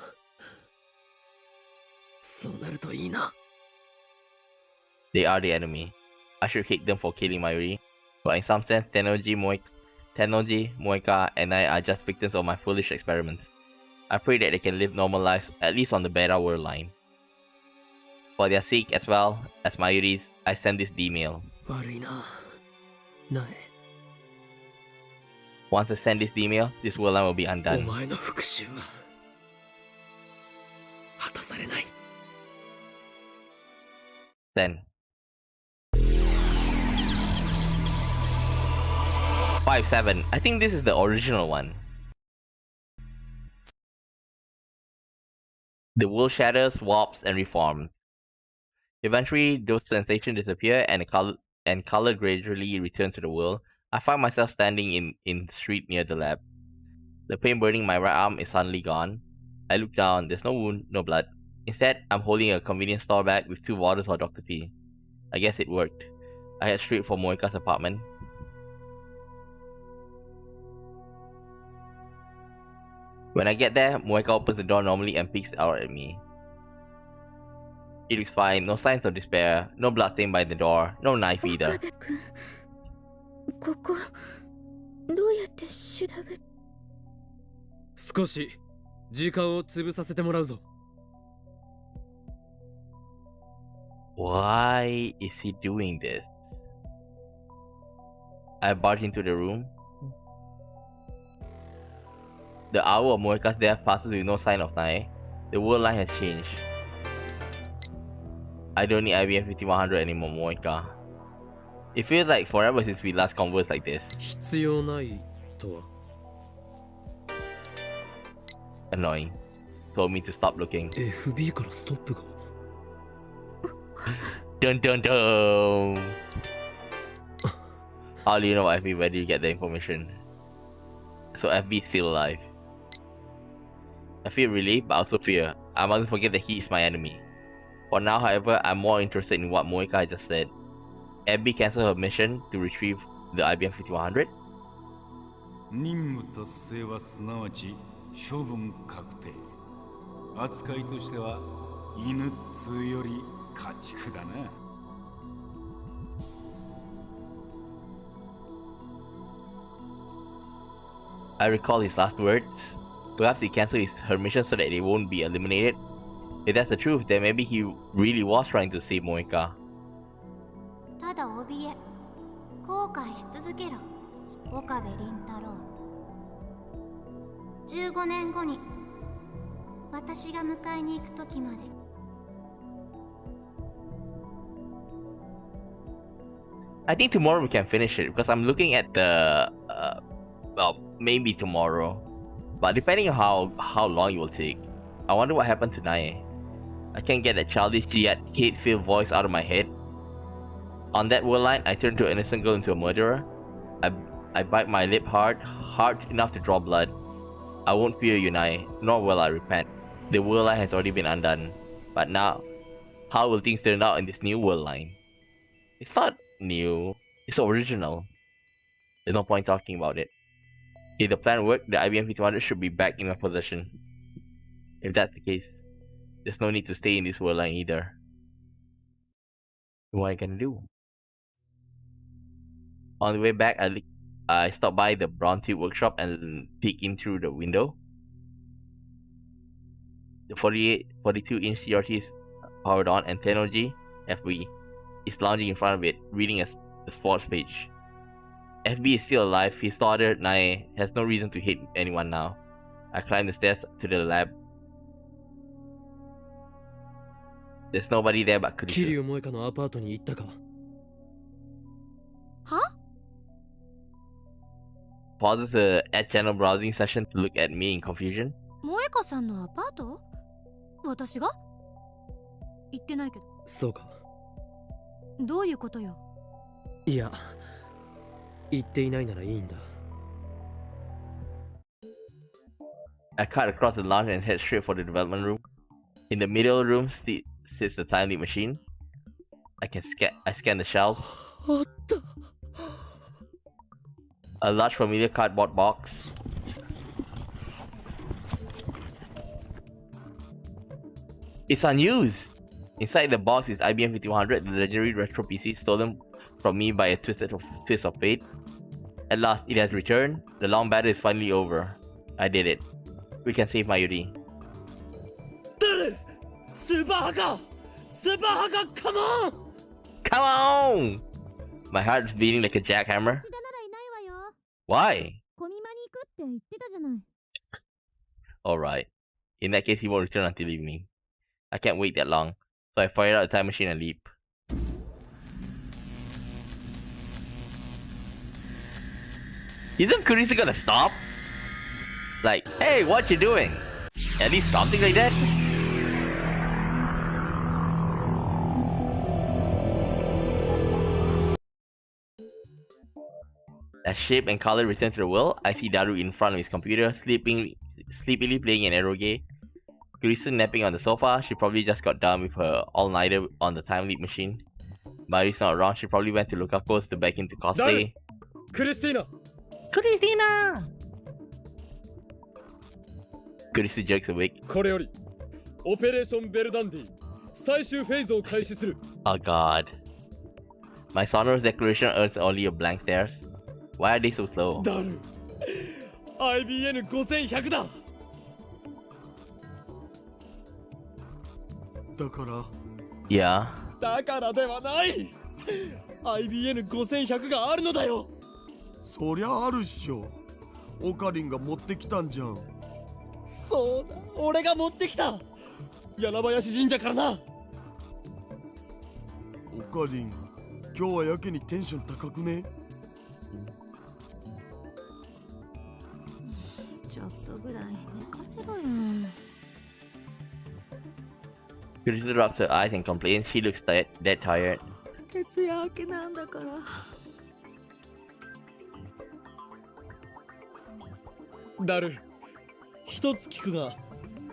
そうなるといいな。 they are the enemy. I should hate them for killing Mayuri. But in some sense, Tennoji, Moeka, and I are just victims of my foolish experiments. I pray that they can live normal lives, at least on the Beta World line. For their sake as well as Mayuri's, I send this D-mail. 悪いな。ない。 Once I send this D-mail, this world line will be お undone. 前の復讐は果たされない。 Then 5-7. I think this is the original one. The world shatters, warps, and reforms. Eventually, those sensations disappear and color gradually returns to the world. I find myself standing in the street near the lab. The pain burning my right arm is suddenly gone. I look down, there's no wound, no blood. Instead, I'm holding a convenience store bag with 2 bottles of Dr. T. I guess it worked. I head straight for Moika's apartment. When I get there, Moika opens the door normally and peeks out at me. It looks fine, no signs of despair, no blood stain by the door, no knife either. ここどうやって調べ少し時間を潰させてもらうぞ。Why is he doing this? I barge into the room. The hour of Moika's death passes with no sign of Nai. The world line has changed. I don't need IBM 5100 anymore, Moika. It feels like forever since we last conversed like this. 必要ないとは Annoying. Told me to stop looking. FB からストップが Dun dun dun! How do you know FB? Where did you get the information? So FB is still alive. I feel relief, but also fear. I mustn't forget that he is my enemy. For now, however, I'm more interested in what Moika just said. FB canceled her mission to retrieve the IBM 5100? 任務達成はすなわち処分確定。扱いとしては犬っつうより家畜だな。I recall his last words. Perhaps he canceled her mission so that they won't be eliminated. If that's the truth, then maybe he really was trying to save Moika. ただ怯え後悔し続けろ岡部倫太郎。15年後に私が迎えに行く時まで。I think tomorrow we can finish it because I'm looking at the well, maybe tomorrow, but depending on how long it will take. I wonder what happened to Nae. I can't get that childish yet hate-filled voice out of my head. On that word line, I turn to an innocent girl into a murderer. I bite my lip hard enough to draw blood. I won't fear you, Nae, nor will I repent. The world line has already been undone. But now, how will things turn out in this new world line? It's not new, it's original. There's no point talking about it. If the plan worked, the IBM 5100 should be back in my possession. If that's the case, there's no need to stay in this world line either. What am I gonna do? On the way back, I stopped by the Brown Tube workshop and peeked in through the window. The 42-inch CRT is powered on, and Tennoji, FB, is lounging in front of it, reading a sports page. FB is still alive. His daughter, Nae, has no reason to hate anyone now. I climb the stairs to the lab. There's nobody there but Kurisu. 桐生萌香のアパートに行ったかは Pauses the ad channel browsing session to look at me in confusion. 萌香さんのアパート私が行ってないけど。そうか。どういうことよ。いや、行っていないならいいんだ。I cut across the lounge and head straight for the development room. In the middle room sits the time leap machine. I scan the shelves. あった。 A large familiar cardboard box. It's unused! Inside the box is IBM 5100, the legendary retro PC stolen from me by a twist of fate. At last, it has returned. The long battle is finally over. I did it. We can save Mayuri. スーパーハカースーパーハカー come on! Come on! My heart is beating like a jackhammer. 田ならいないわよ。 Why? コミマに行くって言ってたじゃない。 Alright. In that case, he won't return until evening. I can't wait that long, so I fire out a time machine and leap. Isn't Kurisu gonna stop? Like, hey, what you doing? At least something like that? As shape and color return to the world, I see Daru in front of his computer, sleepily playing an aero game. Carissa napping on the sofa. She probably just got done with her all-nighter on the time leap machine. Mari's not around. She probably went to Lukako's to back into cosplay. Christina! Carissa jerks awake. これよりオペレーションベルダンディ最終フェーズを開始する。 Oh god. My sonorous declaration earns only a blank stares. Why are they so slow? ダル IBN5100 だ。だから Yeah. だからではない。IBN5100 があるのだよ。そりゃあるっしょ。オカリンが持ってきたんじゃん。そうだ、俺が持ってきた。柳林神社からな。オカリン、今日はやけにテンション高くね。ちょっとぐらい寝かせろよ。 Carissa rubs her eyes and complains. She looks dead tired. 徹夜明けなんだから。ダル、一つ聞くが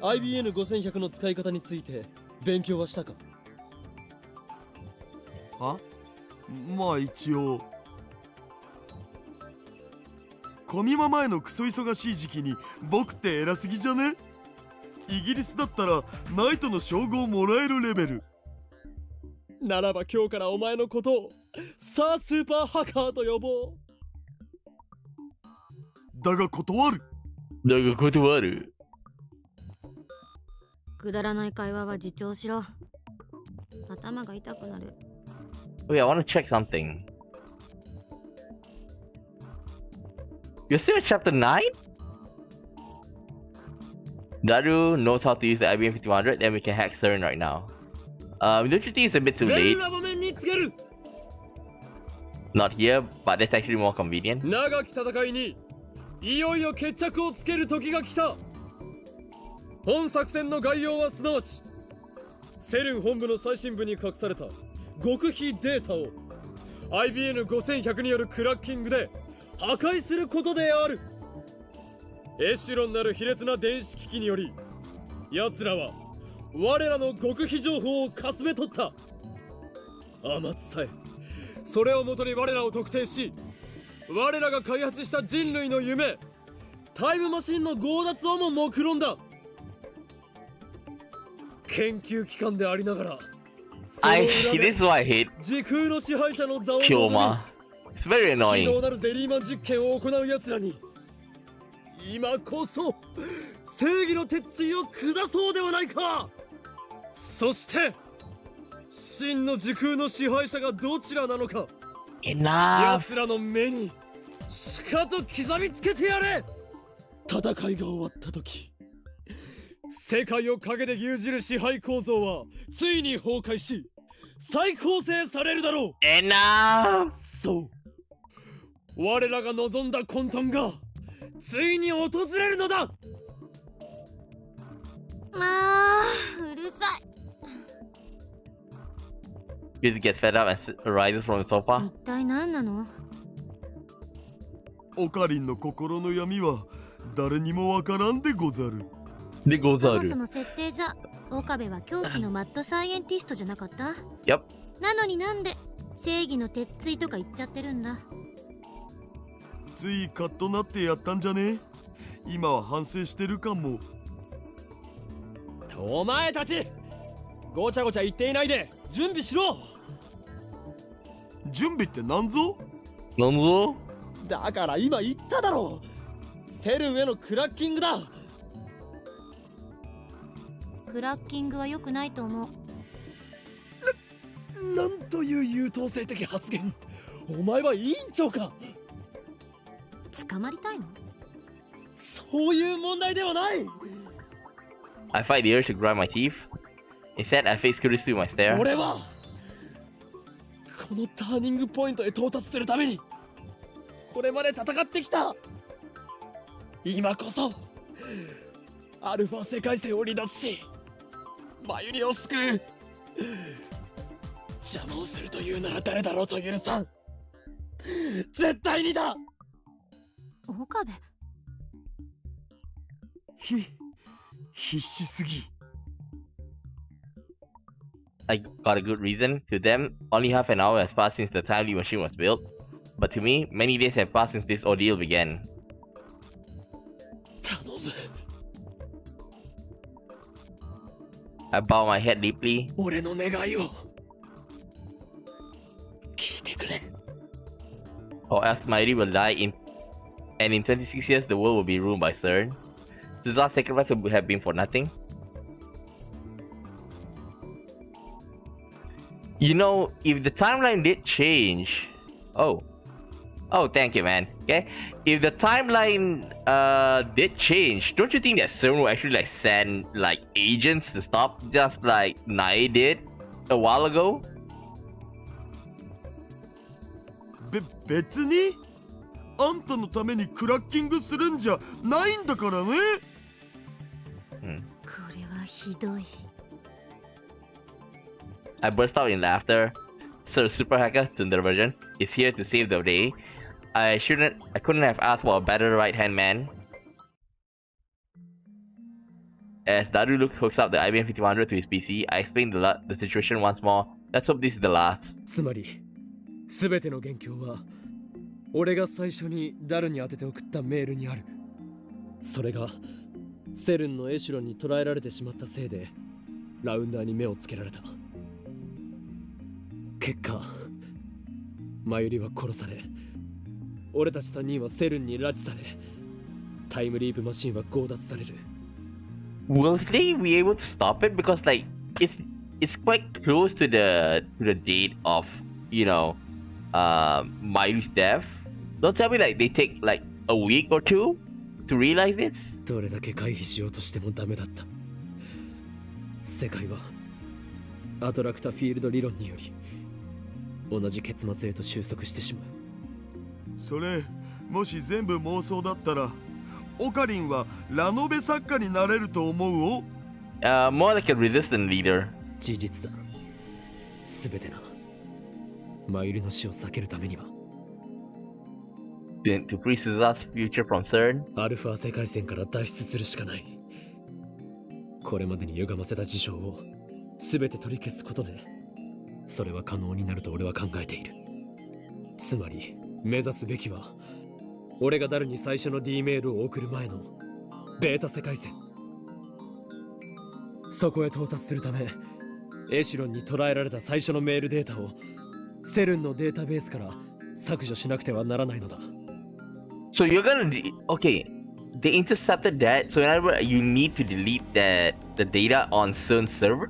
IBN5100 の使い方について勉強はしたか？は？まあ一応。コミマ前のクソ忙しい時期に僕って偉すぎじゃね？イギリスだったらナイトの称号もらえるレベル。ならば今日からお前のことをさあスーパーハッカーと呼ぼう。だが断る。くだらない会話は自重しろ。頭が痛くなる。 Wait, I want to check something. You're still in chapter 9? Daru knows how to use the IBM 5100, then we can hack SERN right now. Don't you think it's a bit too late? Not here, but that's actually more convenient. 長き戦いにいよいよ決着をつける時が来た。本作戦の概要はすなわちセルン本部の最新部に隠された極秘データを IBN5100 によるクラッキングで破壊することである。エシュロンなる卑劣な電子機器により奴らは我らの極秘情報をかすめ取った。天津さえそれをもとに我らを特定し、我らが開発した人類の夢タイムマシンの強奪をも目論んだ。研究機関でありながら This is why I hate 時空の支配者の座を Kyoma. It's very 非道 annoying. なるゼリーマン実験を行う奴らに今こそ正義の鉄槌を下そうではないか。そして真の時空の支配者がどちらなのか Enough. 奴らの目にしかと刻みつけてやれ。戦いが終わった時世界を陰で牛耳る支配構造はついに崩壊し再構成されるだろう。 Enough. そう我らが望んだ混沌がついに訪れるのだ。まあうるさい。 Carissa gets fed up and rises from the sofa. 一体何なの？オカリンの心の闇は誰にもわからんでござる。でござそもそる。も設定じゃ岡部は狂気のマッドサイエンティストじゃなかった？ Yep. なのになんで正義の鉄槌とか言っちゃってるんだ。ついカッとなってやったんじゃね？今は反省してるかも。お前たちごちゃごちゃ言っていないで準備しろ。準備って何ぞ？なんぞ？だから今言っただろう。セルンへのクラッキングだ。クラッキングは良くないと思う。なんという優等生的発言。お前は委員長か。捕まりたいの？そういう問題ではない。 I fight the urge to grind my teeth. Instead, I face Carissa with my stare. 俺はこのターニングポイントへ到達するためにこれまで戦ってきた。今こそアルファ世界線を離脱しマユリを救う。邪魔をするというなら誰だろうと許さん。絶対にだ。岡部。必死すぎ。I got a good reason. To them, only half an hour has passed since the timely machine was built. But to me, many days have passed since this ordeal began. 頼む。 I bow my head deeply. 俺の願いを聞いてくれ。 Or else Mighty will die and in 26 years the world will be ruled by SERN. Suza's sacrifice would have been for nothing. You know, if the timeline did change... Oh, thank you, man. Okay? If the timeline did change, don't you think that SERN will actually like send like agents to stop, just like Nai did a while ago? 別にあんたのためにクラッキングするんじゃないんだからね。これはひどい。 I burst out in laughter. So the super hacker, Tundra version, is here to save the day. I couldn't have asked for a better right-hand man. As Daru hooks up the IBM 5100 to his PC, I explain the situation once more. Let's hope this is the last. つまり全ての元凶は俺が最初にダルに当てて送ったメールにある。それがセルンのエシュロンに捕らえられてしまったせいでラウンダーに目をつけられた。結果マユリは殺され、俺たち3人はセルンに拉致され、タイムリープマシンは強奪される。 Will they be able to stop it? Because like it's quite close to the date of, you know, Mayuri's death. Don't tell me like they take like a week or two to realize this. どれだけ回避しようとしてもダメだった。世界はアトラクタフィールド理論により同じ結末へと収束してしまう。それもし全部妄想だったらオカリンはラノベ作家になれると思う？ More like a resistant leader. 事実だ。すべてな。マユリの死を避けるためには To free Suza's future from CERN. アルファ世界線から脱出するしかない。これまでに歪ませた事象をすべて取り消すことでそれは可能になると俺は考えている。つまり目指すべきは俺がダルに最初の D メールを送る前のベータ世界線。そこへ到達するためエシュロンに捉えられた最初のメールデータをセルンのデータベースから削除しなくてはならないのだ。 So you're gonna okay. They intercepted that, so in other words, you need to delete the data on CERN server.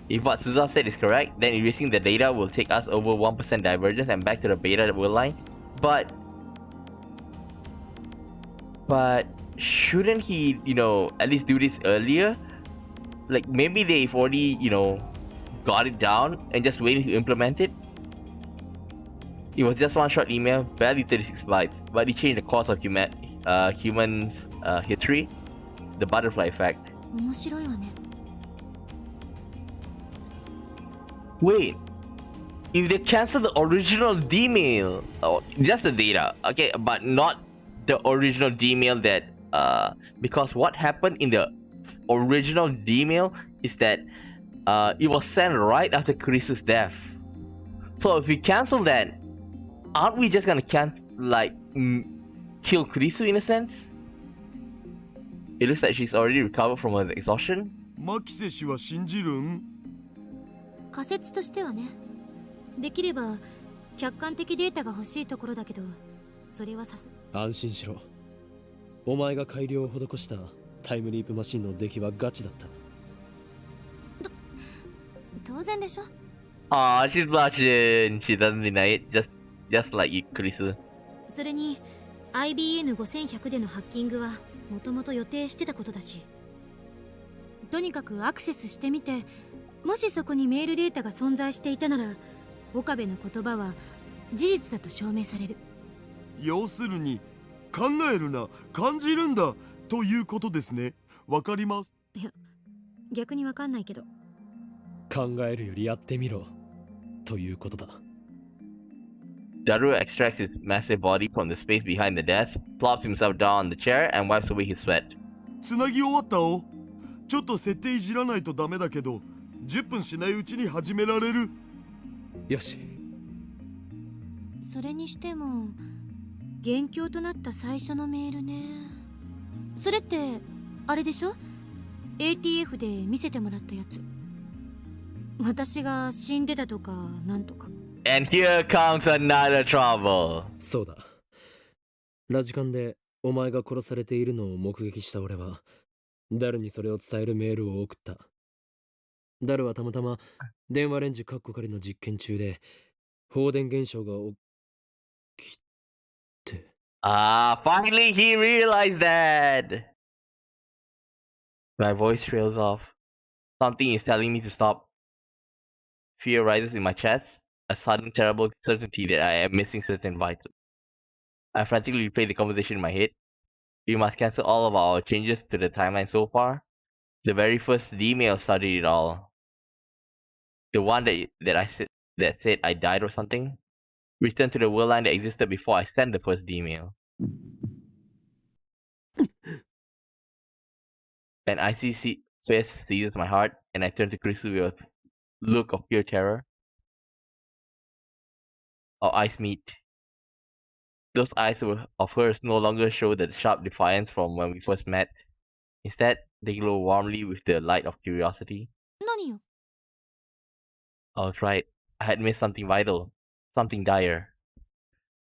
If what Suza said is correct, then erasing the data will take us over 1% divergence and back to the beta world line. But shouldn't he, you know, at least do this earlier? Like maybe they've already, you know, got it down and just waiting to implement it. It was just one short email, barely 36 bytes, but it changed the course of humans' history. The butterfly effect. 面白いわね。 Wait, if they cancel the original D-mail, oh, just the data, okay, but not the original D-mail that, because what happened in the original D-mail is that it was sent right after Chris's death. So if we cancel that, aren't we just gonna kill Kurisu in a sense? It looks like she's already recovered from her exhaustion. マキセ氏は信じるん？仮説としてはね。できれば客観的データが欲しいところだけど、それはさす。安心しろ。お前が改良を施したタイムリープマシンの出来はガチだった。当然でしょ。Aw, she's blushing. She doesn't deny it, just like you, Kurisu. それに IBN5100 でのハッキングはもともと予定してたことだし、とにかくアクセスしてみて、もしそこにメールデータが存在していたなら岡部の言葉は事実だと証明される。要するに考えるな、感じるんだということですね。わかります。いや、逆にわかんないけど。考えるよりやってみろということだ。Daru extracts his massive body from the space behind the desk, plops himself down on the chair, and wipes away his sweat. つなぎ終わったお。ちょっと設定いじらないとダメだけど、10分しないうちに始められる。よし。それにしても元凶となった最初のメールね。それってあれでしょ？ ATF で見せてもらったやつ。私が死んでたとかなんとか。And here comes another trouble. そうだ。ラジカンでお前が殺されているのを目撃した俺は、ダルにそれを伝えるメールを送った。ダルはたまたま電話レンジカッコ仮の実験中で、放電現象が起きて。Finally he realized that. My voice trails off. Something is telling me to stop. Fear rises in my chest, a sudden terrible certainty that I am missing certain vitals. I frantically replay the conversation in my head. We must cancel all of our changes to the timeline so far. The very first email started it all. The one that said I died or something. Return to the world line that existed before I sent the first email. An icy fist seizes my heart, and I turn to Krisu with a look of pure terror. Our eyes meet. Those eyes of hers no longer show the sharp defiance from when we first met. Instead, they glow warmly with the light of curiosity. 何よ。 I was right. I had missed something vital. Something dire.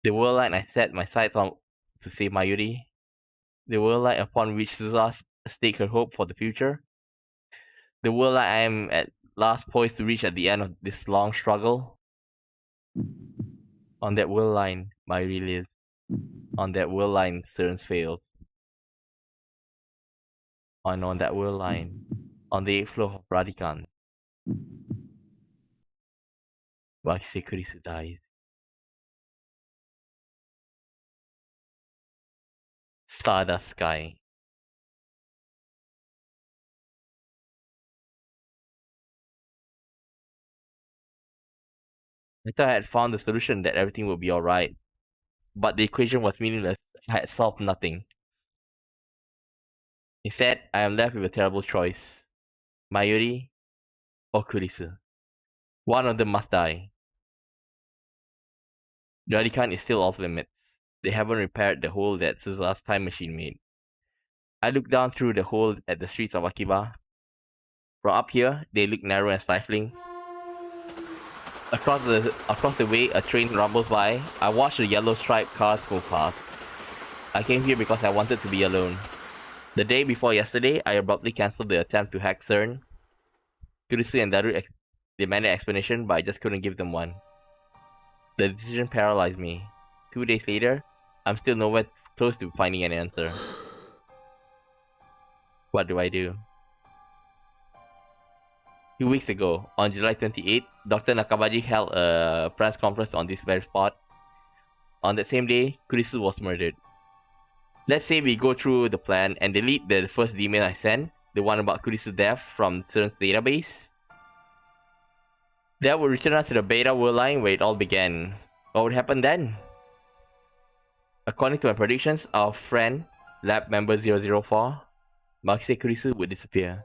The world line I set my sights on to save Mayuri. The world line upon which Suza staked her hope for the future. The world line I am at last poised to reach at the end of this long struggle. On that world line, Mayuri lives. On that world line, SERN fails. And on that world line, on the 8th floor of Radican, Kurisu dies. Stardust Sky. I thought I had found the solution, that everything would be alright. But the equation was meaningless. I had solved nothing. Instead, I am left with a terrible choice. Mayuri or Kurisu. One of them must die. Radican is still off limits. They haven't repaired the hole that Suza's time machine made. I look down through the hole at the streets of Akiba. From up here, they look narrow and stifling. Across the way, a train rumbles by. I watch the yellow striped cars go past. I came here because I wanted to be alone. The day before yesterday, I abruptly cancelled the attempt to hack SERN. Kurisu and Daru demanded explanation, but I just couldn't give them one. The decision paralyzed me. 2 days later, I'm still nowhere close to finding an answer. What do I do? 2 weeks ago, on July 28th, Dr. Nakabaji held a press conference on this very spot. On that same day, Kurisu was murdered. Let's say we go through the plan and delete the first email I sent, the one about Kurisu's death, from CERN's database. That would return us to the beta world line where it all began. What would happen then? According to my predictions, our friend, lab member 004, Makise Kurisu, would disappear.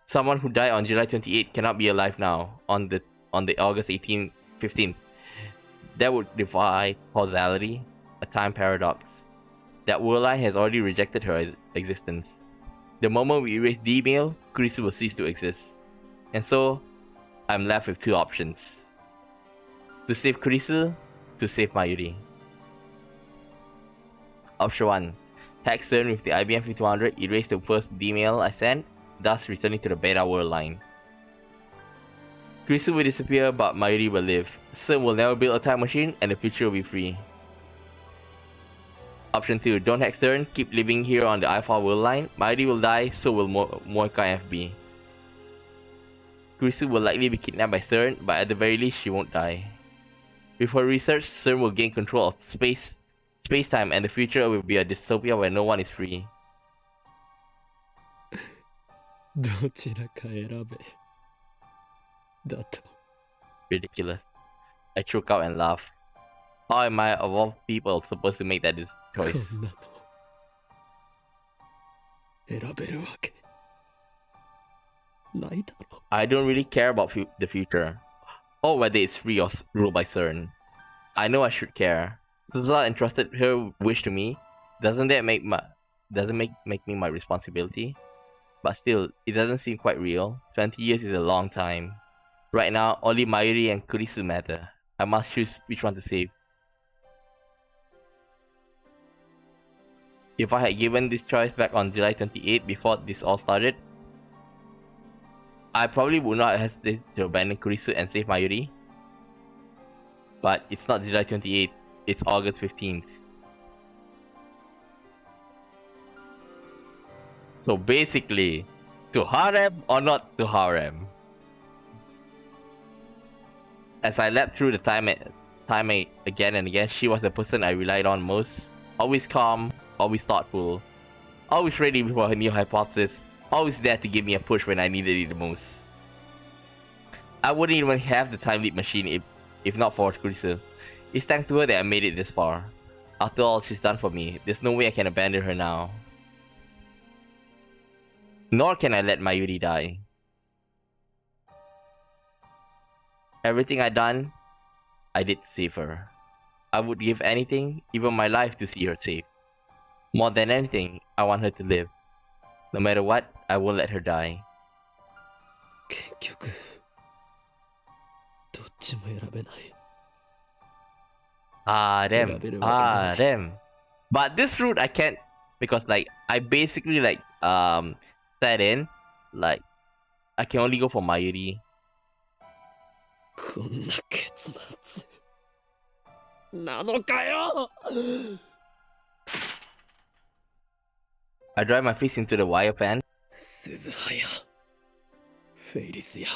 Someone who died on July 28th cannot be alive now, on the August 15th. That would defy causality, a time paradox. That world line has already rejected her existence. The moment we erase the email, Kurisu will cease to exist. And so, I'm left with two options. To save Kurisu, to save Mayuri. Option 1. Hack CERN with the IBM 5200, erase the first email I sent, thus returning to the beta world line. Kurisu will disappear, but Mayuri will live. CERN will never build a time machine, and the future will be free. Option 2. Don't hack CERN, keep living here on the Alpha world line. Mayuri will die, so will Moika FB. Kurisu will likely be kidnapped by CERN, but at the very least she won't die. With her research, CERN will gain control of space-time, and the future will be a dystopia where no one is free. どちらか選べ。だと。 Ridiculous. I choke out and laugh. How am I, of all people, supposed to make that choice? こんなの選べるわけないだろ。 I don't really care about the future, or whether it's free or ruled by CERN. I know I should care. Suzuha entrusted her wish to me. Doesn't that make me my responsibility? But still, it doesn't seem quite real. 20 years is a long time. Right now, only Mayuri and Kurisu matter. I must choose which one to save. If I had given this choice back on July 28 before this all started, I probably would not hesitate to abandon Kurisu and save Mayuri. But it's not July 28, it's August 15th. So basically, to harem or not to harem? As I leapt through the time again and again, she was the person I relied on most. Always calm, always thoughtful, always ready for her new hypothesis, always there to give me a push when I needed it the most. I wouldn't even have the time leap machine if not for Kurisu. It's thanks to her that I made it this far. After all she's done for me, there's no way I can abandon her now. Nor can I let Mayuri die. Everything I done, I did to save her. I would give anything, even my life, to see her safe. More than anything, I want her to live. No matter what, I won't let her die. 結局どっちも選べない。 Them. But this route I can't, because like I basically like set in like I can only go for Mayuri. こんな結末なのかよ。 I drive my face into the wire fence. 鈴葉やフェイリスや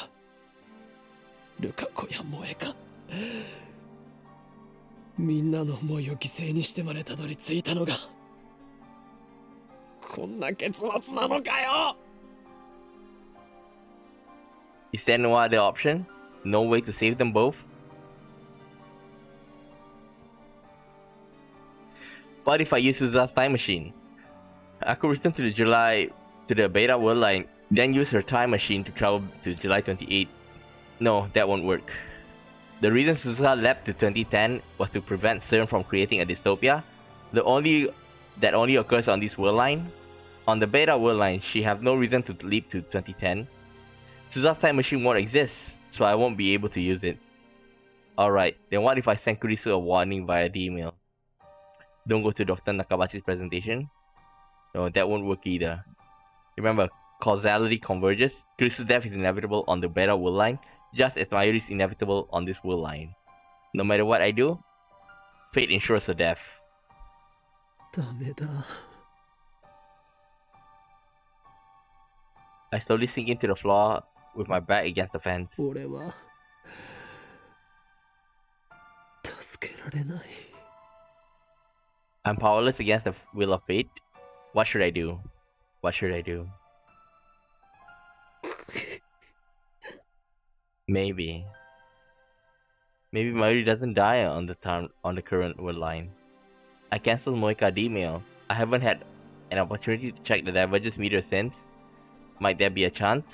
ルカ子や萌えか、みんなの思いを犠牲にしてまでたどり着いたのがこんな結末なのかよ。 Is there no other option? No way to save them both? What if I use Suzuha's time machine? I could return to the Beta World Line, then use her time machine to travel to July 28. No, that won't work. The reason Suzuha leapt to 2010 was to prevent CERN from creating a dystopia, that only occurs on this world line. On the Beta World Line, she have no reason to leap to 2010. Suzuha's time machine won't exist, so I won't be able to use it. Alright, then what if I send Kurisu a warning via the email? Don't go to Dr. Nakabachi's presentation? No, that won't work either. Remember, causality converges. Kurisu's death is inevitable on the Beta World Line, just as Mayuri is inevitable on this world line. No matter what I do, fate ensures her death. ダメだ。 I slowly sink into the floor with my back against the fence. 俺は助けられない。 I'm powerless against the will of fate. What should I do? What should I do? Maybe Mayuri doesn't die on the current world line. I cancelled Moika's email. I haven't had an opportunity to check the divergence meter since. Might there be a chance?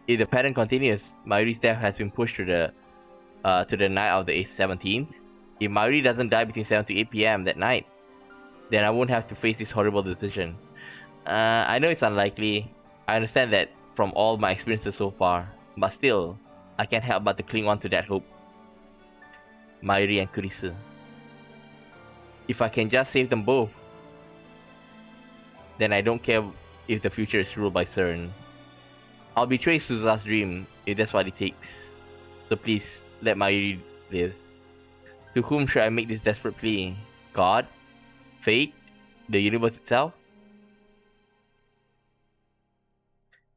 If the pattern continues, Mayuri's death has been pushed to the night of the 17th. If Mayuri doesn't die between 7 to 8 PM that night, then I won't have to face this horrible decision. I know it's unlikely. I understand that from all my experiences so far, but still, I can't help but to cling on to that hope. Mayuri and Kurisu. If I can just save them both, then I don't care if the future is ruled by CERN. I'll betray Suzuha's dream if that's what it takes. So please, let Mayuri live. To whom should I make this desperate plea? God? Fate? The universe itself?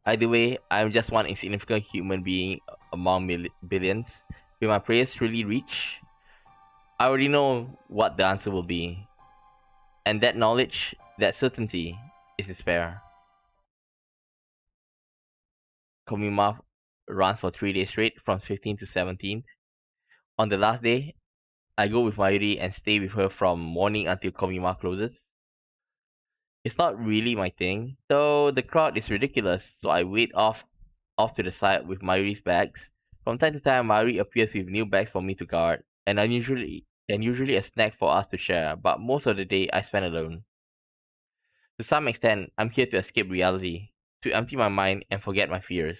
Either way, I am just one insignificant human being among billions. Will my prayers truly reach? I already know what the answer will be. And that knowledge, that certainty, is despair. Komima runs for 3 days straight, from 15th to 17th. On the last day, I go with Mayuri and stay with her from morning until Komima closes. It's not really my thing, so the crowd is ridiculous, so I wait off to the side with Mayuri's bags. From time to time, Mayuri appears with new bags for me to guard, and usually a snack for us to share, but most of the day I spend alone. To some extent, I'm here to escape reality, to empty my mind and forget my fears.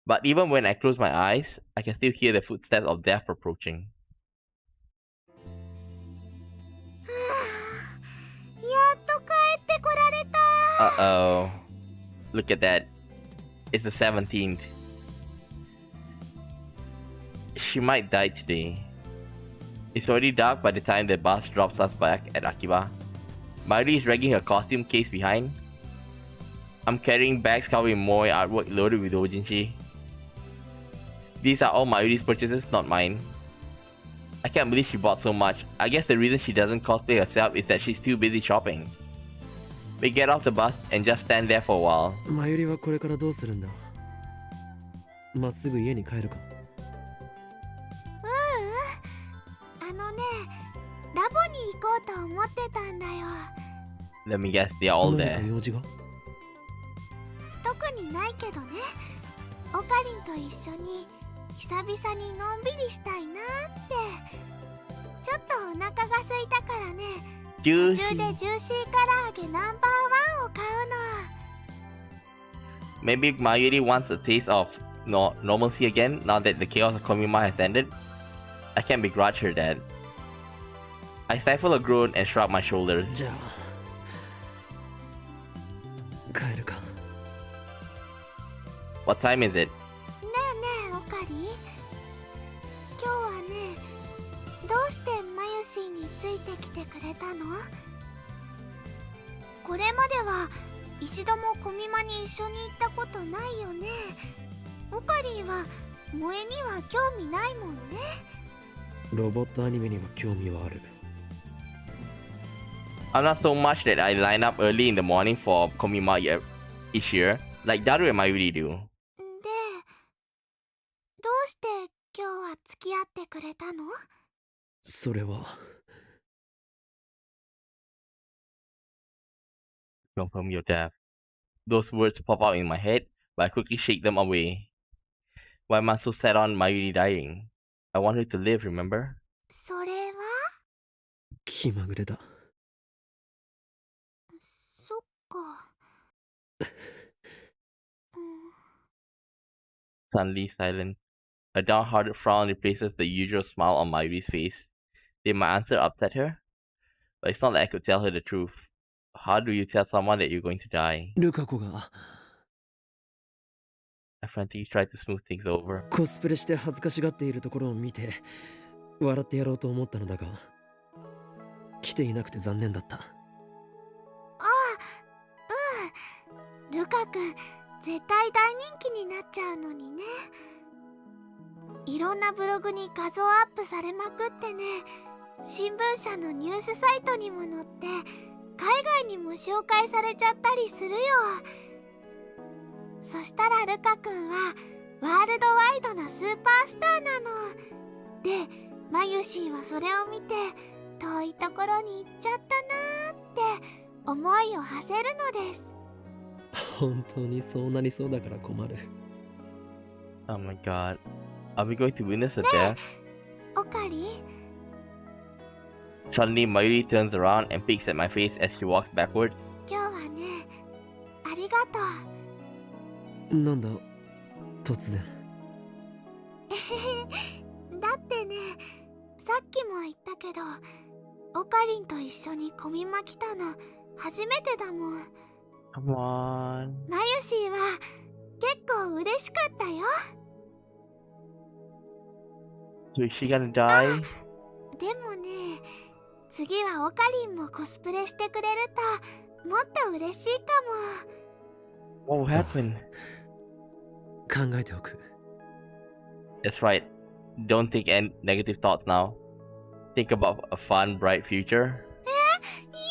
But even when I close my eyes, I can still hear the footsteps of death approaching. やっと帰ってこられた。 Uh-oh. Look at that. It's the 17th. She might die today. It's already dark by the time the bus drops us back at Akiba. Mayuri is dragging her costume case behind. I'm carrying bags covered in moe artwork loaded with doujinshi. These are all Mayuri's purchases, not mine. I can't believe she bought so much. I guess the reason she doesn't cosplay herself is that she's too busy shopping. We get off the bus and just stand there for a while. マユリはこれからどうするんだ？まっすぐ家に帰るか？あのね、ラボに行こうと思ってたんだよ。 Let me guess, they are all 何か there. 用事が？特にないけどね。オカリンと一緒に久々にのんびりしたいなって。ちょっとお腹が空いたからね。途中でジューシー唐揚げナンバーワンを買うの。 Maybe Mayuri wants a taste of normalcy again now that the chaos of Komima has ended. I can't begrudge her that. I stifle a groan and shrug my shoulders. じゃあ帰るか。 What time is it? ねえねえオカリン、今日はね、どうしてマユシーについてきてくれたの？これまでは一度もコミマに一緒に行ったことないよね。オカリンは萌えには興味ないもんね。ロボットアニメには興味はある。I'm not so much that I line up early in the morning for Komima each year, like Daru and Mayuri do. で、どうして今日は付き合ってくれたの？それは。 Confirm your death. Those words pop out in my head, but I quickly shake them away. Why am I so set on Mayuri dying? I want her to live, remember? それは？気まぐれだ。そっか。Suddenly silent. A downhearted frown replaces the usual smile on Mayuri's face. Did my answer upset her? But it's not like I could tell her the truth. How do you tell someone that you're going to die? ルカ子が I frantically tried to smooth things over. コスプレして恥ずかしがっているところを見て笑ってやろうと思ったのだが来ていなくて残念だった。ああ、うん。ルカ君、絶対大人気になっちゃうのにね。いろんなブログに画像アップされまくってね、新聞社のニュースサイトにも載って海外にも紹介されちゃったりするよ。そしたらルカ君はワールドワイドなスーパースターなので、マユシーはそれを見て遠いところに行っちゃったなーって思いを馳せるのです。本当にそうなりそうだから困る。 Oh my god. Are we going to witness a death? オカリン、 Suddenly, Mayuri turns around and peeks at my face as she walks backwards. 今日はね、ありがとう。なんだ突然。だってね、さっきも言ったけど、オカリンと一緒にコミマ来たの初めてだもん。 Come on. マユシーは結構嬉しかったよ。 So is she gonna die? でもね、次はオカリンもコスプレしてくれるともっと嬉しいかも。 What will happen? 考えておく。 That's right. Don't think any negative thoughts now. Think about a fun, bright future. いい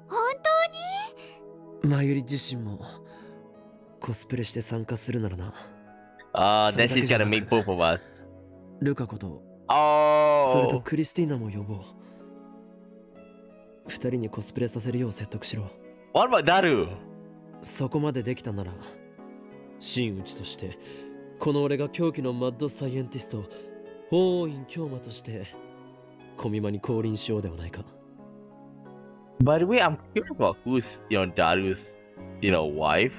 の？本当に？マユリ自身もコスプレして参加するならな。 Then she's gonna make both of us. ルカ子とそれと Oh. クリスティーナも呼ぼう。二人にコスプレさせるよう説得しろ。 What about Daru? そこまでできたなら、真打ちとして、この俺が狂気のマッドサイエンティスト、王院京馬として、コミマに降臨しようではないか。By the way, I'm curious about who's, Daru's, wife.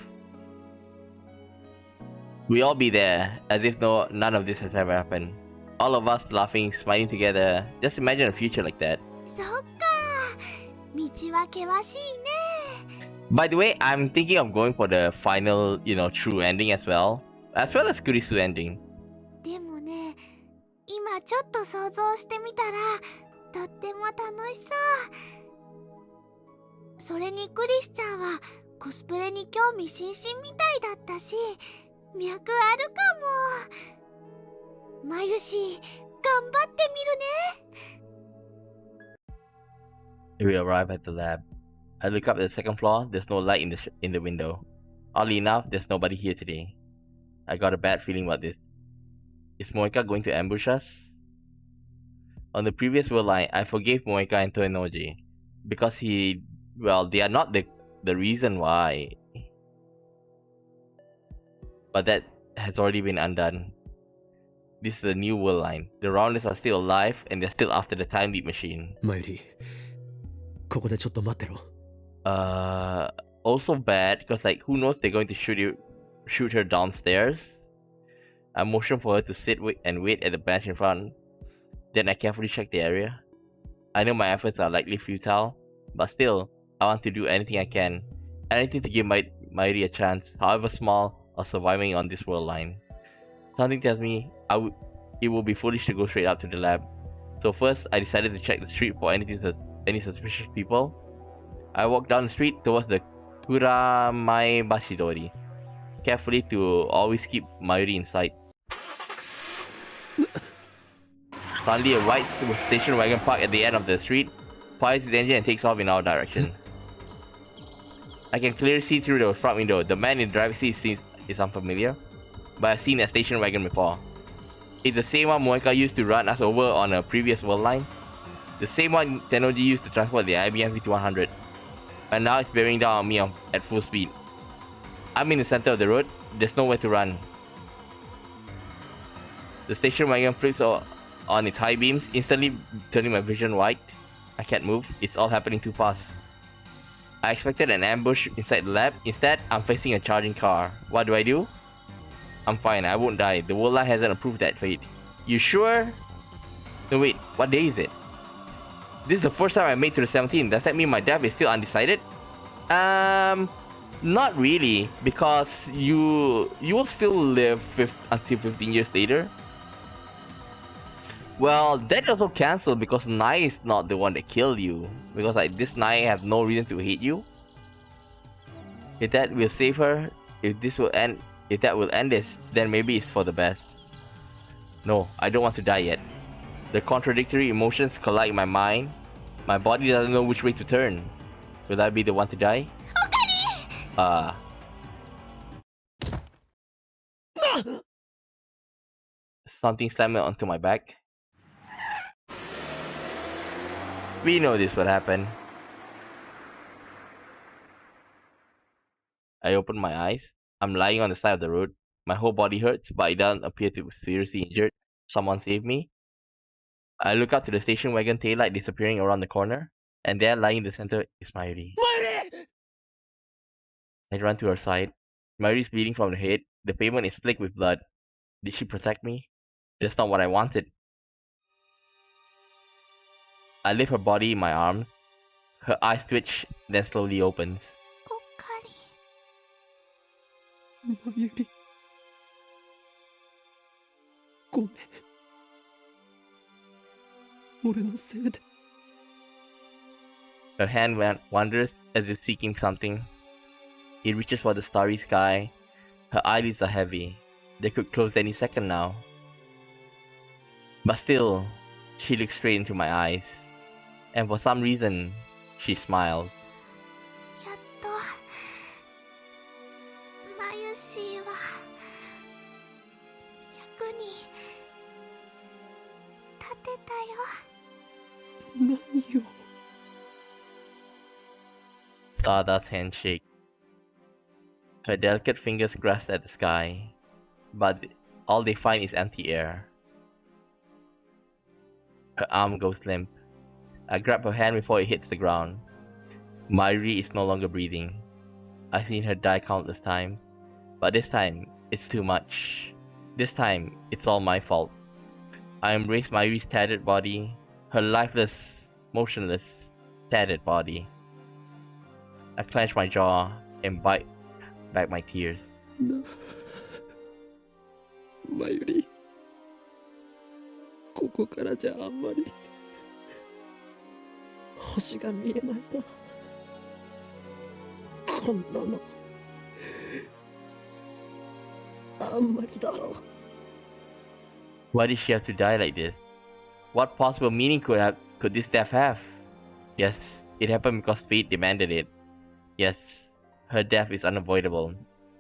We all be there, as if none of this has ever happened. All of us laughing, smiling together. Just imagine a future like that. そっか、道は険しいね。 By the way, I'm thinking of going for the final, true ending as well as Kurisu ending. でもね、今ちょっと想像してみたらとっても楽しそう。それにクリスちゃんはコスプレに興味津々みたいだったし、脈あるかも。まゆし、頑張ってみるね。 We arrive at the lab. I look up at the second floor. There's no light in the window. Oddly enough, there's nobody here today. I got a bad feeling about this. Is Moeka going to ambush us? On the previous world line, I forgave Moeka and Toenoji because they are not the reason why. But that has already been undone. This is a new world line. The Rounders are still alive and they're still after the time leap machine. マユリ、ここでちょっと待ってろ。Also bad because who knows, they're going to shoot her downstairs. I motion for her to sit and wait at the bench in front. Then I carefully check the area. I know my efforts are likely futile, but still, I want to do anything I can. Anything to give Mayuri a chance, however small, of surviving on this world line. Something tells me it will be foolish to go straight up to the lab. So first, I decided to check the street for any suspicious people. I walked down the street towards the Kuramai Bashidori, carefully to always keep Mayuri in sight. Suddenly, a white station wagon parked at the end of the street, fires its engine and takes off in our direction. I can clearly see through the front window. The man in the driver's seat is unfamiliar, but I've seen that station wagon before. It's the same one Moeka used to run us over on a previous world line. The same one Tennoji used to transport the IBM VT100. And now it's bearing down on me at full speed. I'm in the center of the road. There's nowhere to run. The station wagon flips on its high beams, instantly turning my vision white. I can't move. It's all happening too fast. I expected an ambush inside the lab. Instead, I'm facing a charging car. What do? I'm fine. I won't die. The world line hasn't approved that fate. You sure? No wait. What day is it? This is the first time I made to the 17th. Does that mean my death is still undecided? Not really, because you will still live until 15 years later. Well, that also cancelled because Nai is not the one that killed you. Because this Nai has no reason to hate you. If that will save her, if that will end this, then maybe it's for the best. No, I don't want to die yet. The contradictory emotions collide in my mind. My body doesn't know which way to turn. Will I be the one to die? Something slammed onto my back. We know this would happen. I open my eyes. I'm lying on the side of the road. My whole body hurts, but it doesn't appear to be seriously injured. Someone save me. I look up to the station wagon taillight disappearing around the corner, and there lying in the center is Mayuri. I run to her side. Mayuri is bleeding from the head. The pavement is slick with blood. Did she protect me? That's not what I wanted. I lift her body in my arms. Her eyes twitch, then slowly opens. こっかり。マユリ、ごめん。俺のせいで。Her hand wanders as if seeking something. It reaches for the starry sky. Her eyelids are heavy. They could close any second now. But still, she looks straight into my eyes. And for some reason, she smiles. やっとマユシーは役に立たよ。何を。 Stardust handshake. Her delicate fingers grasp at the sky, but all they find is empty air. Her arm goes limp. I grab her hand before it hits the ground. Mayuri is no longer breathing. I've seen her die countless times, but this time, it's too much. This time, it's all my fault. I embrace Mayuri's tattered body, her lifeless, motionless, tattered body. I clench my jaw and bite back my tears. マユリ、ここからじゃあんまり星が見えないな。こんなのあんまりだろう。 Why did she have to die like this? What possible meaning could this death have? Yes, it happened because fate demanded it. Yes, her death is unavoidable,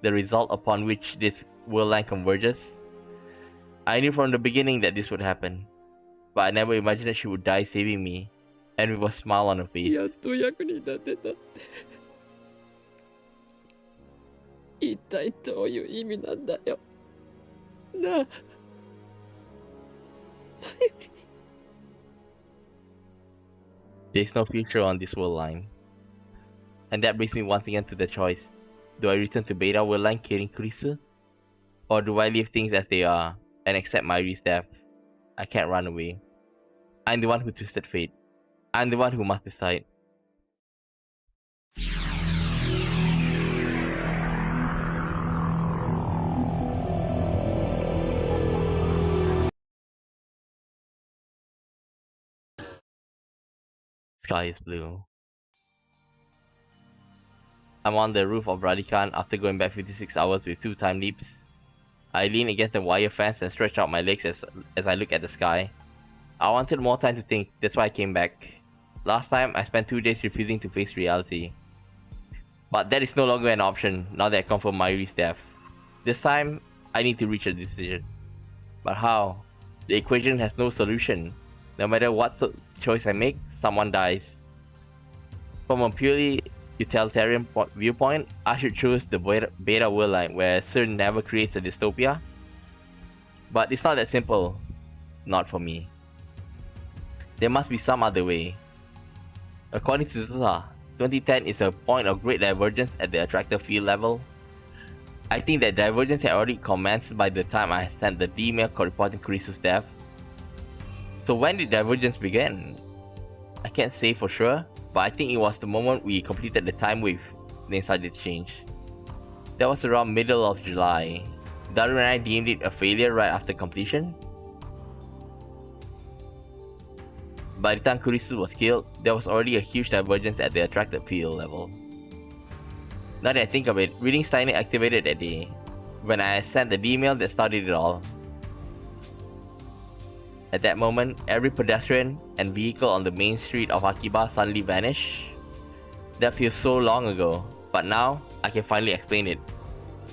the result upon which this world line converges. I knew from the beginning that this would happen, but I never imagined that she would die saving me, and with a smile on her face. やっと役に立てたって。一体どういう意味なんだよ。なあ。 There's no future on this world line. And that brings me once again to the choice. Do I return to Beta world line carrying Kurisu? Or do I leave things as they are and accept Mayuri's death? I can't run away. I'm the one who twisted fate. I'm the one who must decide. Sky is blue. I'm on the roof of Radican after going back 56 hours with 2 time leaps. I lean against the wire fence and stretch out my legs as I look at the sky. I wanted more time to think, that's why I came back. Last time, I spent 2 days refusing to face reality. But that is no longer an option now that I confirmed Mayuri's death. This time, I need to reach a decision. But how? The equation has no solution. No matter what choice I make, someone dies. From a purely utilitarian viewpoint, I should choose the Beta world line where SERN never creates a dystopia. But it's not that simple. Not for me. There must be some other way. According to Zusa, 2010 is a point of great divergence at the attractor field level. I think that divergence had already commenced by the time I sent the D-mail reporting Kurisu's death. So when did divergence begin? I can't say for sure, but I think it was the moment we completed the time wave, the inside exchange. That was around middle of July. Daru and I deemed it a failure right after completion. By the time Kurisu was killed, there was already a huge divergence at the attracted field level. Now that I think of it, reading Steins activated that day, when I sent the email that started it all. At that moment, every pedestrian and vehicle on the main street of Akiba suddenly vanished. That feels so long ago, but now I can finally explain it.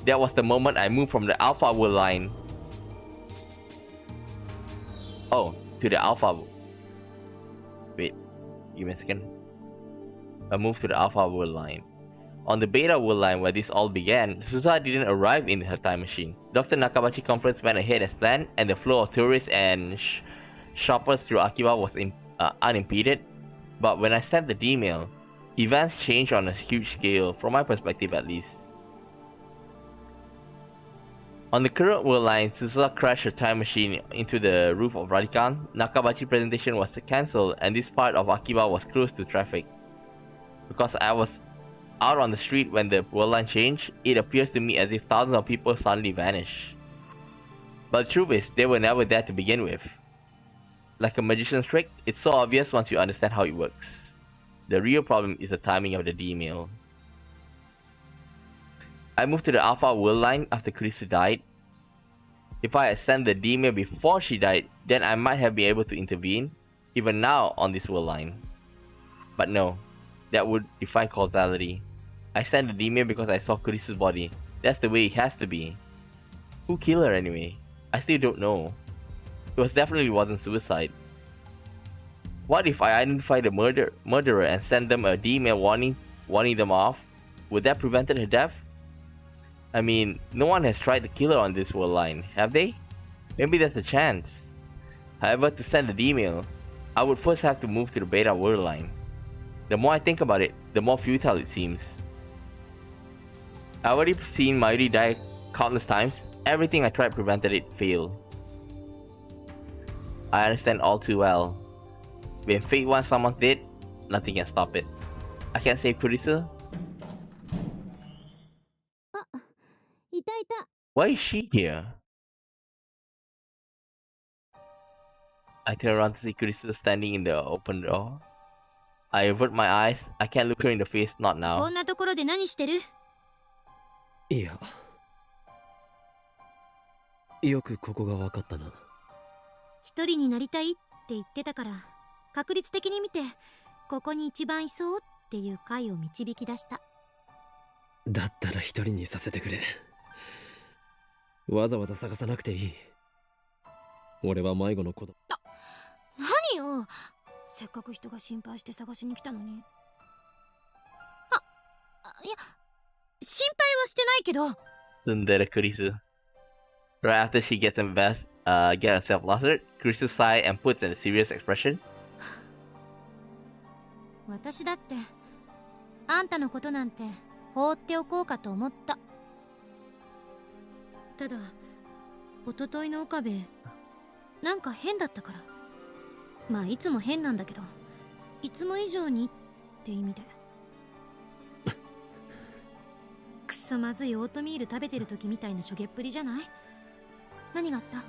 That was the moment I moved from the Alpha world line. Oh, to the Alpha. Wait, give me a second. I moved to the Alpha world line. On the Beta world line where this all began, Susa didn't arrive in her time machine. Dr. Nakabachi conference went ahead as planned, and the flow of tourists and shoppers through Akiba was unimpeded. But when I sent the email, events changed on a huge scale, from my perspective at least. On the current world line, Susa crashed her time machine into the roof of Radican. Nakabachi presentation was cancelled, and this part of Akiba was closed to traffic. Because I was out on the street when the world line changed, it appears to me as if thousands of people suddenly vanished. But the truth is, they were never there to begin with. Like a magician's trick, it's so obvious once you understand how it works. The real problem is the timing of the D-mail. I moved to the Alpha world line after Kurisu died. If I had sent the D-mail before she died, then I might have been able to intervene, even now on this world line. But no, that would defy causality. I sent the D-mail because I saw Kurisu's body. That's the way it has to be. Who killed her anyway? I still don't know. It definitely wasn't suicide. What if I identify the murderer and send them a D-mail warning them off? Would that prevent her death? I mean, no one has tried to kill her on this world line, have they? Maybe there's a chance. However, to send the D-mail, I would first have to move to the beta world line. The more I think about it, the more futile it seems. I've already seen Mayuri die countless times. Everything I tried prevented it failed. I understand all too well. When fate wants someone dead, nothing can stop it. I can't save Kurisu. いたいた。 Why is she here? I turn around to see Kurisu standing in the open door. I avert my eyes. I can't look her in the face, not こ now. んなところで何してる？いや、よくここが分かったな。一人になりたいって言ってたから、確率的に見てここに一番いそうっていう回を導き出した。だったら一人にさせてくれ。わざわざ探さなくていい。俺は迷子の子供。何よ、せっかく人が心配して探しに来たのに。いや、心配はしてないけど。Tsundere Kurisu. Right after she gets herself flustered, Kurisu sighs and puts in a serious expression. 私だってあんたのことなんて放っておこうかと思った。ただ一昨日の岡部なんか変だったから。まあいつも変なんだけど、いつも以上にって意味で。くそまずいオートミール食べてる時みたいなしょげっぷりじゃない？何があった？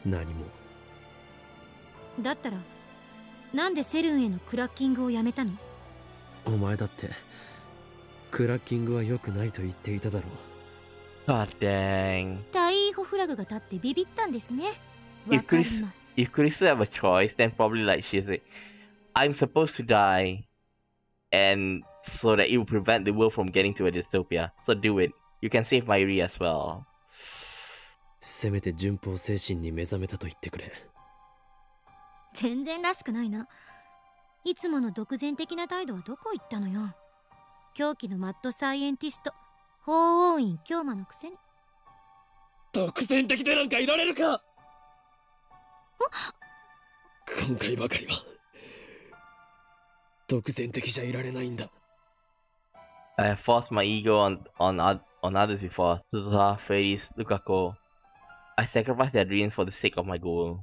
何も。だったらなんでセルンへのクラッキングをやめたの？お前だってクラッキングは良くないと言っていただろう。 God dang. 大イーホフラグが立ってビビったんですね。わかります。If Kurisu have a choice, then probably like she's like, I'm supposed to die, and so that it will prevent the world from getting to a dystopia. So do it. You can save Mayuri as well. せめて順法精神に目覚めたと言ってくれ。全然らしくないな。いつもの独善的な態度はどこ行ったのよ。狂気のマッドサイエンティスト法王院京馬のくせに。独善的でなんかいられるか。今回ばかりは独善的じゃいられないんだ。 I have forced my ego on others before. Suzuha, Freddy's, Lukako. I sacrificed their dreams for the sake of my goal.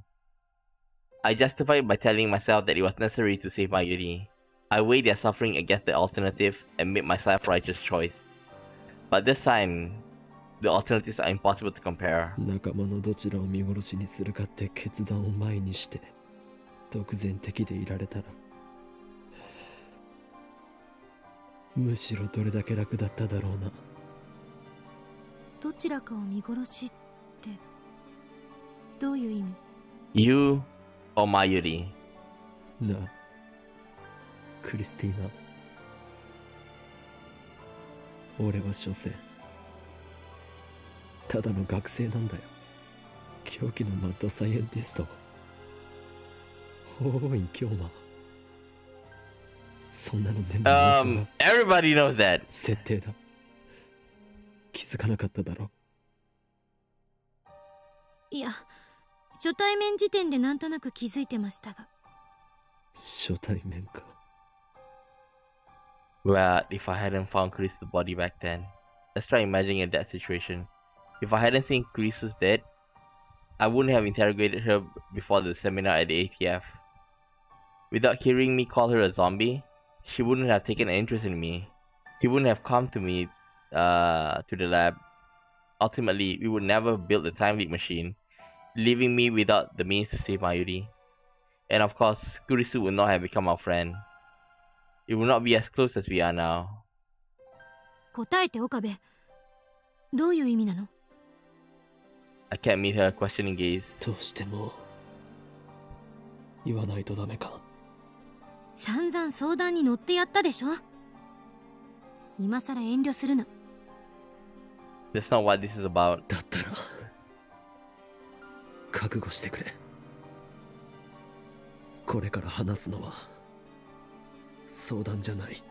I justified it by telling myself that it was necessary to save Mayuri. I weighed their suffering against the alternative and made my self-righteous choice. But this time, the alternatives are impossible to compare. 仲間のどちらを見殺しにするかって決断を前にして独善的でいられたら、むしろどれだけ楽だっただろうな。どちらかを見殺しってどういう意味？ You or Mayuri? なあ、クリスティーナ。俺は所詮ただの学生なんだよ。狂気のマッドサイエンティスト法王院京馬。そんなの全部 Everybody knows that. 設定だ。気づかなかっただろ。いや、初対面時点でなんとなく気づいてましたが。初対面か。Well, if I hadn't found Chris's body back then, let's try imagining that situation. If I hadn't seen Chris's dead, I wouldn't have interrogated her before the seminar at the ATF. Without hearing me call her a zombie, she wouldn't have taken an interest in me. She wouldn't have come to me, to the lab. Ultimately, we would never build the time leap machine, leaving me without the means to save Mayuri. And of course, Kurisu would not have become our friend. It would not be as close as we are now. 答えて岡部。どういう意味なの？ I can't meet her questioning gaze. どうしても言わないとダメか。散々相談に乗ってやったでしょ。今さら遠慮するな。That's not what this is about. だったら覚悟してくれ。これから話すのは相談じゃない。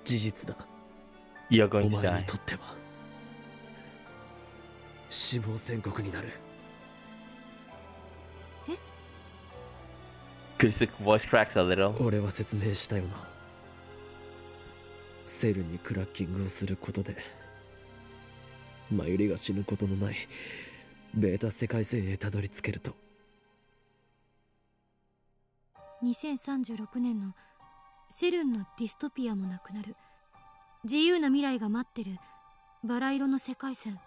事実だ。 You're お going to 前に die. とっては死亡宣告になる。 Kusu's voice cracks a little. 俺は説明したよな。セルにクラッキングをすることでマユリが死ぬことのないベータ世界線へたどり着けると。2036年のセルンのディストピアもなくなる自由な未来が待ってるバラ色の世界線。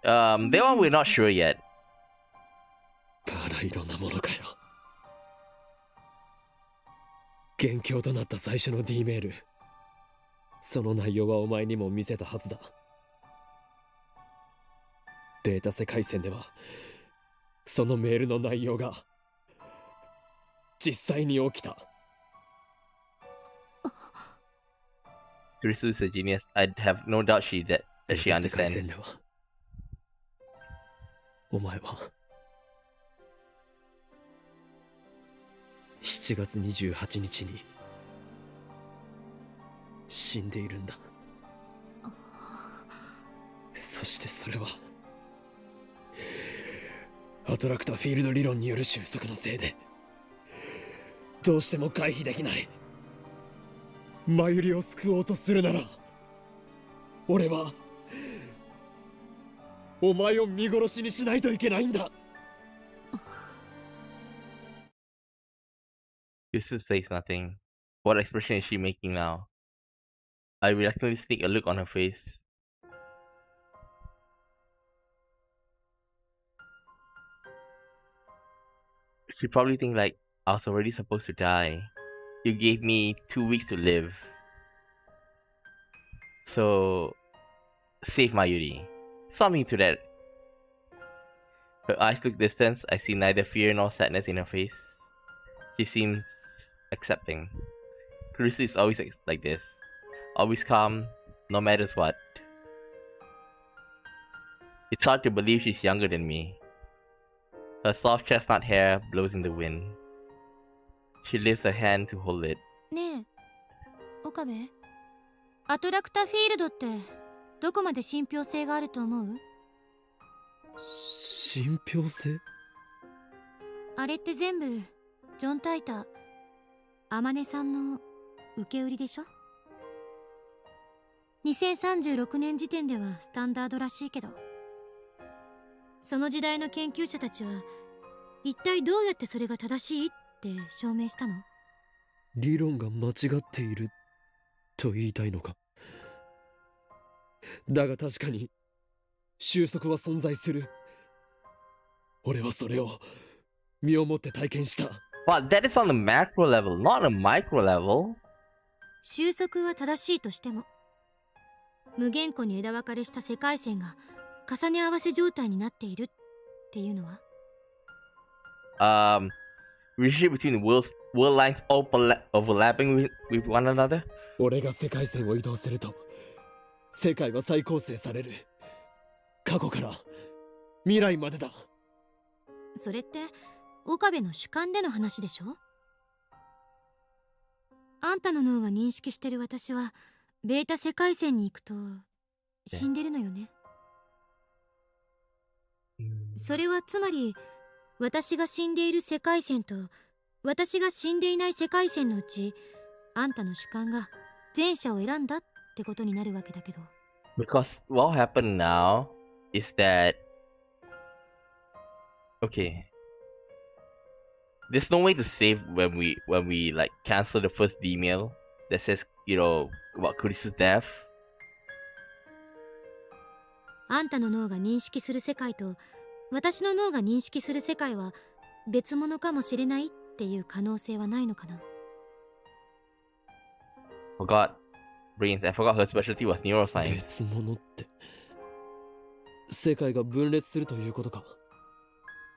That one we're not sure yet. バラ色なものかよ。元凶となった最初の D メール、その内容はお前にも見せたはずだ。ベータ世界線ではそのメールの内容が実際に起きた。 Kusu is a genius. I have no doubt sheベ she ータ世界 understands. 線ではお前は7月28日に死んでいるんだ。そしてそれはアトラクターフィールド理論による収束のせいでどうしても回避できない。マユリを救おうとするなら俺はお前を見殺しにしないといけないんだ。 Kusu says nothing. What expression is she making now? I reluctantly sneak a look on her face. She probably think like, I was already supposed to die. You gave me 2 weeks to live. So, save Mayuri. Something to that. Her eyes look distant. I see neither fear nor sadness in her face. She seems accepting. Kurusu is always like this. Always calm, no matter what. It's hard to believe she's younger than me. Her soft chestnut hair blows in the wind. She lifts her hand to hold it. ねえ岡部、アトラクターフィールドってどこまで信憑性があると思う？信憑性？あれって全部ジョン・タイター、天音さんの受け売りでしょ。2036年時点ではスタンダードらしいけど、その時代の研究者たちは一体どうやってそれが正しいって証明したの？理論が間違っていると言いたいのか。だが確かに収束は存在する。俺はそれを身をもって体験した。But that is on the macro level, not on a micro level. 収束は正しいとしても、無限個に枝分かれした世界線が重ね合わせ状態になっているっていうのは、relationship between world lines overlapping with one another. 俺が世界線を移動すると世界は再構成される。過去から未来までだ。それって岡部の主観での話でしょ。あんたの脳が認識してる私はベータ世界線に行くと死んでるのよね。それはつまり私が死んでいる世界線と私が死んでいない世界線のうち、あんたの主観が前者を選んだってことになるわけだけど。 Because what happened now is that, okay, there's no way to save when we like cancel the first email that says, you know, about Kurisu's death. あんたの脳が認識する世界と私の脳が認識する世界は別物かもしれないっていう可能性はないのかな。 Forgot brains. I forgot her specialty was neuroscience. 別物って世界が分裂するということか。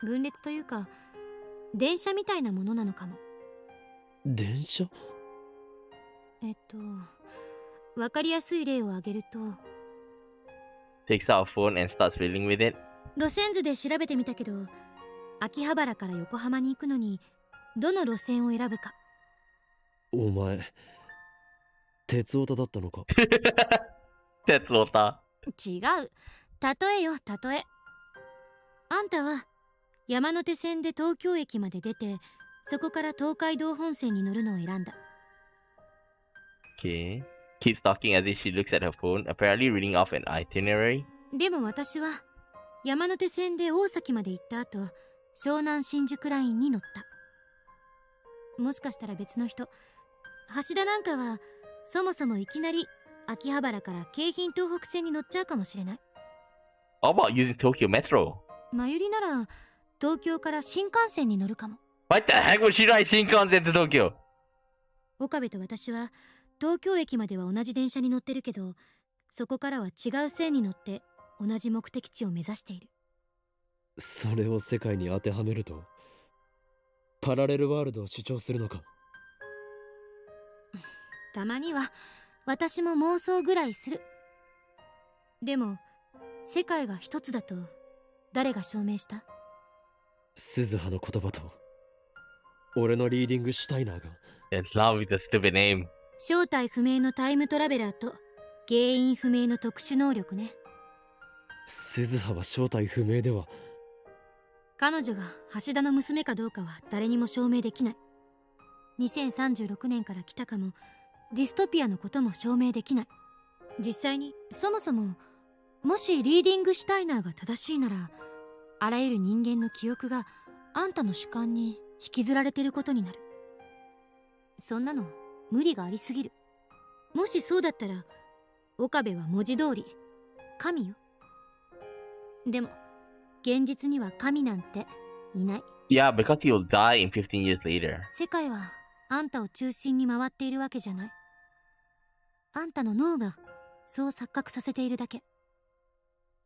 分裂というか電車みたいなものなのかも。電車？わかりやすい例を挙げると、 Takes out a phone and starts fiddling with it. 路線図で調べてみたけど、秋葉原から横浜に行くのにどの路線を選ぶか。お前鉄オタだったのか。鉄オタ。違う、例えよ例え。あんたは山手線で東京駅まで出て、そこから東海道本線に乗るのを選んだ。 Okay. Keeps talking as if she looks at her phone, apparently reading off an itinerary. でも私は山手線で大崎まで行った後、湘南新宿ラインに乗った。もしかしたら別の人、橋田なんかはそもそもいきなり秋葉原から京浜東北線に乗っちゃうかもしれない。 How about using Tokyo Metro? 真由里なら東京から新幹線に乗るかも。 What the heck would she ride Shinkansen to Tokyo? 岡部と私は東京駅までは同じ電車に乗ってるけど、そこからは違う線に乗って同じ目的地を目指している。それを世界に当てはめるとパラレルワールドを主張するのか。たまには私も妄想ぐらいする。でも世界が一つだと誰が証明した？鈴葉の言葉と俺のリーディングシュタイナーが。 In love with the stupid name. 正体不明のタイムトラベラーと原因不明の特殊能力ね。鈴葉は正体不明では。彼女が橋田の娘かどうかは誰にも証明できない。2036年から来たかも、ディストピアのことも証明できない。実際にそもそももしリーディングシュタイナーが正しいなら、あらゆる人間の記憶があんたの主観に引きずられてることになる。そんなの無理がありすぎる。もしそうだったら岡部は文字通り神よ。でも現実には神なんていない。 Yeah, because you'll die in 15 years later. 世界はあんたを中心に回っているわけじゃない。あんたの脳がそう錯覚させているだけ。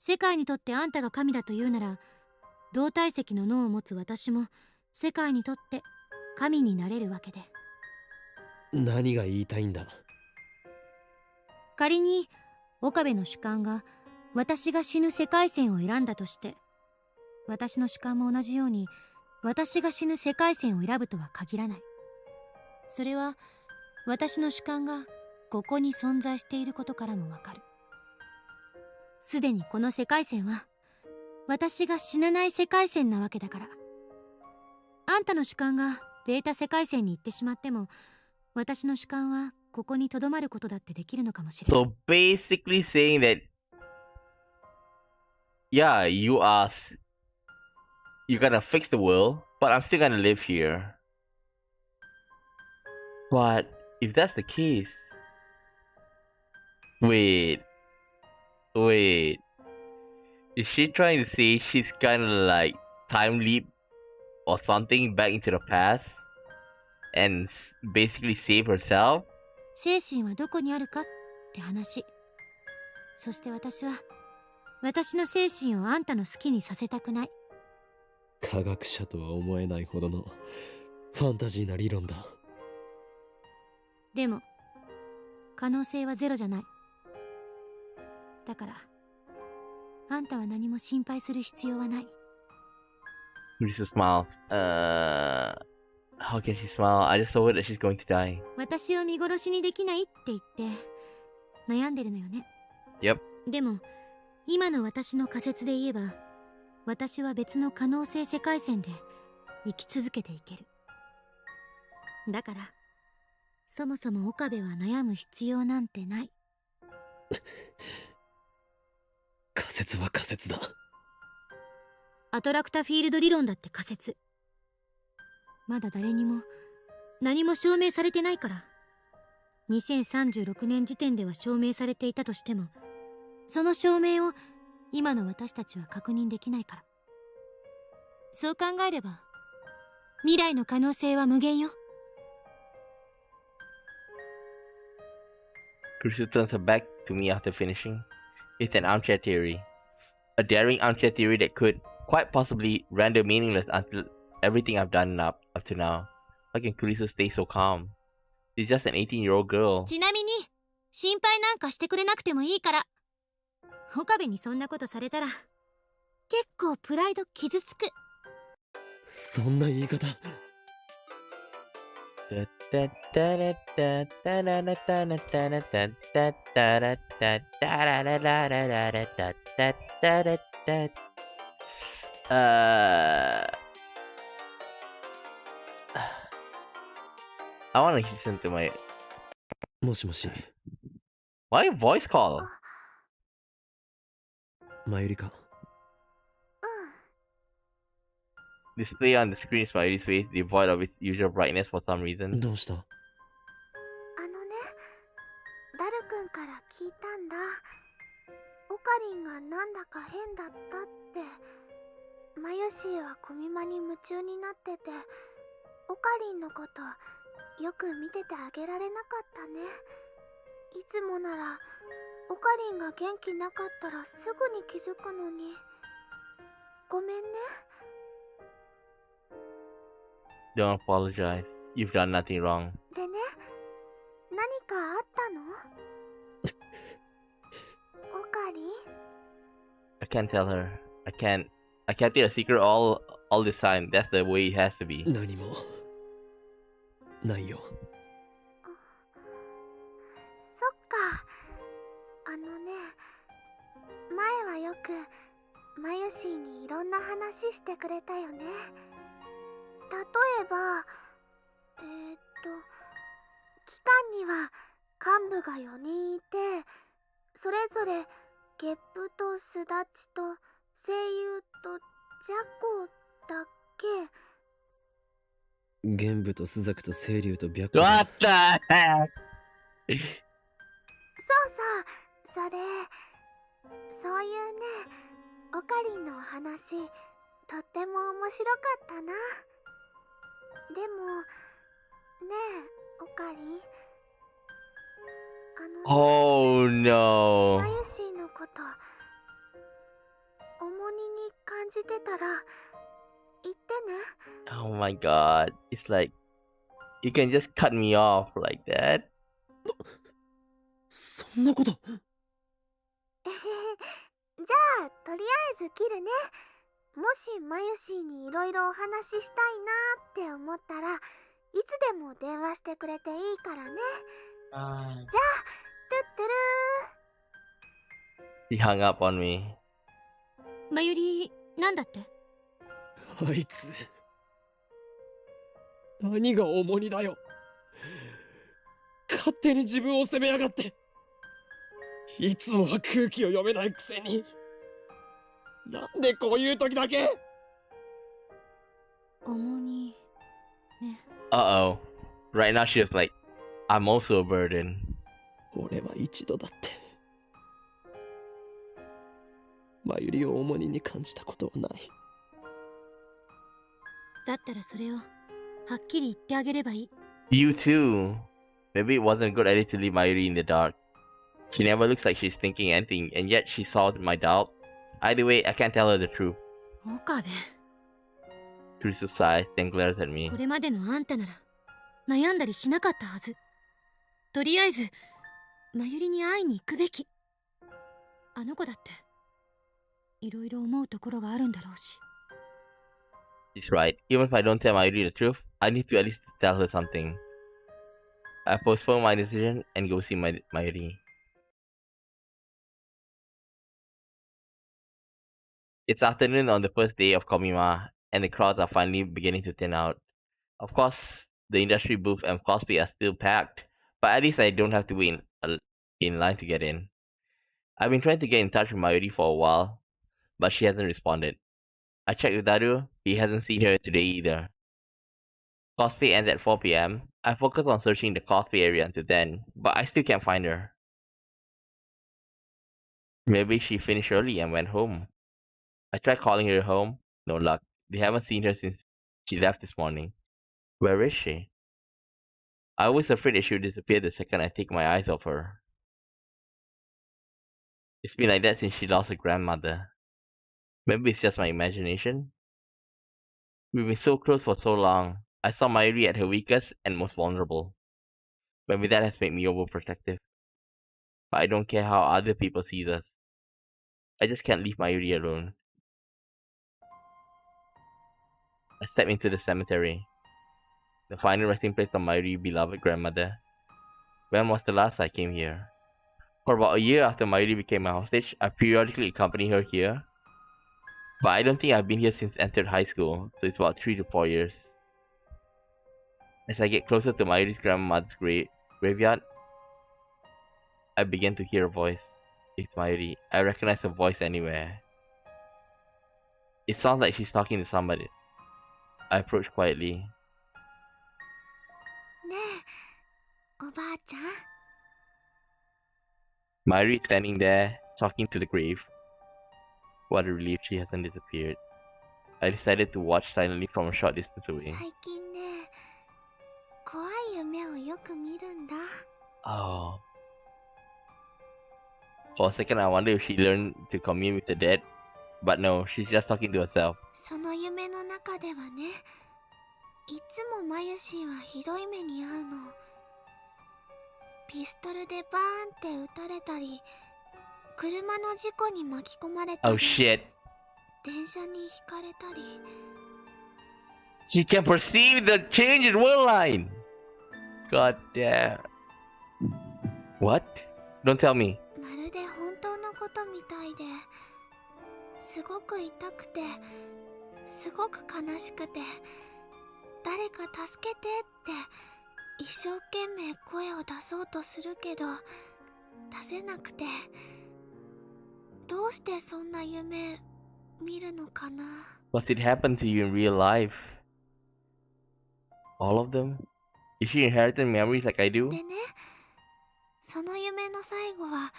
世界にとってあんたが神だというなら、同体積の脳を持つ私も世界にとって神になれるわけで。何が言いたいんだ。仮に岡部の主観が私が死ぬ世界線を選んだとして、私の主観も同じように私が死ぬ世界線を選ぶとは限らない。それは私の主観がここに存在していることからもわかる。すでにこの世界線は私が死なない世界線なわけだから。あんたの主観がベータ世界線に行ってしまっても、私の主観はここに留まることだってできるのかもしれない。 So basically saying that, yeah, you're gonna fix the world, but I'm still gonna live here. But if that's the case, wait, is she trying to say she's kind of like time leap or something back into the past and basically save herself? 精神はどこにあるかって話。そして私は私の精神をあんたの好きにさせたくない。科学者とは思えないほどのファンタジーな理論だ。でも可能性はゼロじゃない。だからあんたは何も心配する必要はない。 Lisa smiles. How can she smile? I just told her that she's going to die. 私を見殺しにできないって言って悩んでるのよね。 Yep. でも今の私の仮説で言えば、私は別の可能性世界線で生き続けていける。だからそもそも岡部は悩む必要なんてない。仮説は仮説だ。アトラクタフィールド理論だって仮説。まだ誰にも何も証明されてないから。2036年時点では証明されていたとしても、その証明を今の私たちは確認できないから。そう考えれば未来の可能性は無限よ。 Crucial turns her back to me after finishing. It's an armchair theory. A daring armchair theory that could, quite possibly, render meaningless until everything I've done up to now. How can Kurisu stay so calm? She's just an 18-year-old girl. ちなみに心配なんかしてくれなくてもいいから。岡部にそんなことされたら結構プライド傷つく。そんな言い方。I want to listen to my もしもし、 why voice call? マユリか。 Display on the screen is Mayuri's face, devoid of its usual brightness for some reason. どうした？あのね、ダル君から聞いたんだ。オカリンがなんだか変だったって。マユシーはコミマに夢中になってて、オカリンのことよく見ててあげられなかったね。いつもならオカリンが元気なかったらすぐに気づくのに。ごめんね。 Don't apologize. You've done nothing wrong. でね、何かあったの？オカリン？ I can't tell her. I kept it a secret all this time. That's the way it has to be. 何もないよ。そっか。あのね、前はよくマユシーにいろんな話してくれたよね。例えば、機関には幹部が4人いて、それぞれゲップとスダチと声優とジャコだけ。玄武とスザクと清流と白虎。 What the heck? そうそう、それ。そういうね、オカリンのお話、とっても面白かったな。でも、ねえ、オカリン。Oh マ no. ユシーのこと、重荷に感じてたら、言ってね。Oh my god. It's like you can just cut me off like that. そんなこと。えへへ。じゃあ、とりあえず切るね。もしマユシーにいろいろお話ししたいなって思ったら、いつでも電話してくれていいからね。じゃあ、トゥットゥル He hung up on me. マユリ、なんだって？あいつ何が重荷だよ。勝手に自分を責めやがって。いつもは空気を読めないくせに、なんでこういう時だけ。重荷ね。 Uh oh. Right now she was like, I'm also a burden. 俺は一度だってマユリを重荷に感じたことはない。だったらそれをはっきり言ってあげればいい。 You too. Maybe it wasn't a good idea to leave Mayuri in the dark. She never looks like she's thinking anything, and yet she solved my doubt. Either way, I can't tell her the truth. 岡部、 Teresa sighs, then glares at me. これまでのあんたなら悩んだりしなかったはず。とりあえずマユリに会いに行くべき。あの子だっていろいろ思うところがあるんだろうし。 She's right. Even if I don't tell Mayuri the truth, I need to at least tell her something. I postpone my decision and go see Mayuri. It's afternoon on the first day of Komima, and the crowds are finally beginning to thin out. Of course, the industry booth and cosplay are still packed, but at least I don't have to wait in line to get in. I've been trying to get in touch with Mayuri for a while, but she hasn't responded. I checked with Daru, he hasn't seen her today either. Cosplay ends at 4 PM. I focus on searching the cosplay area until then, but I still can't find her. Maybe she finished early and went home. I tried calling her home, no luck. They haven't seen her since she left this morning. Where is she? I was afraid that she would disappear the second I take my eyes off her. It's been like that since she lost her grandmother. Maybe it's just my imagination. We've been so close for so long. I saw Mayuri at her weakest and most vulnerable. Maybe that has made me overprotective. But I don't care how other people see us. I just can't leave Mayuri alone. I stepped into the cemetery, the final resting place of my beloved grandmother. When was the last I came here? For about a year after Mayuri became my hostage, I periodically accompanied her here. But I don't think I've been here since I entered high school, so it's about 3 to 4 years. As I get closer to Mayuri's grandmother's graveyard, I begin to hear a voice. It's Mayuri. I recognize her voice anywhere. It sounds like she's talking to somebody. I approach quietly. ねえ、おばあちゃん。 Mayuri is standing there, talking to the grave. What a relief she hasn't disappeared. I decided to watch silently from a short distance away. 最近ね、怖い夢をよく見るんだ。 Oh. For a second, I wonder if she learned to commune with the dead. But no, she's just talking to herself. その夢の中ではね、いつもマユシーはひどい目に遭うの。ピストルでバーンって撃たれたり、車の事故に巻き込まれたり、 Oh shit. 電車にひかれたり。 She can perceive the change in world line. God damn. What? Don't tell me. まるで本当のことみたいで、すごく痛くて、すごく悲しくて、誰か助けてって一生懸命声を出そうとするけど出せなくて、どうしてそんな夢見るのかな。 Does it happen to you in real life? All of them? Is she inheriting memories like I do? でね、その夢の最後は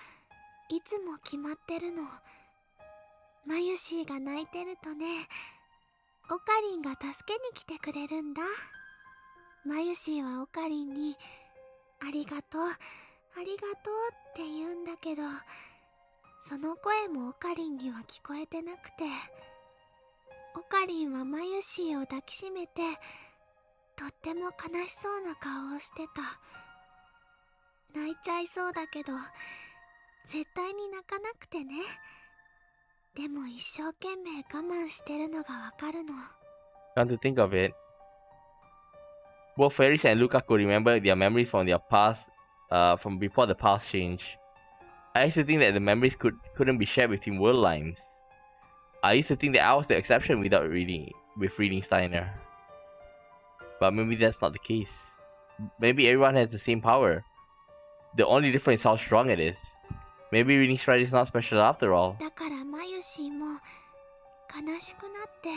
いつも決まってるの。マユシーが泣いてるとね、オカリンが助けに来てくれるんだ。マユシーはオカリンにありがとう、ありがとうって言うんだけど、その声もオカリンには聞こえてなくて、オカリンはマユシーを抱きしめてとっても悲しそうな顔をしてた。泣いちゃいそうだけど絶対に泣かなくてね。でも一生懸命我慢してるのがわかるの。 Come to think of it, both Fairies and Lukaku remember their memories from their past, from before the past change. I used to think that the memories couldn't be shared between world lines. I used to think that I was the exception with reading Steiner. But maybe that's not the case. Maybe everyone has the same power. The only difference is how strong it is. Maybe reading Steiner is not special after all. だからマユシーも悲しくなって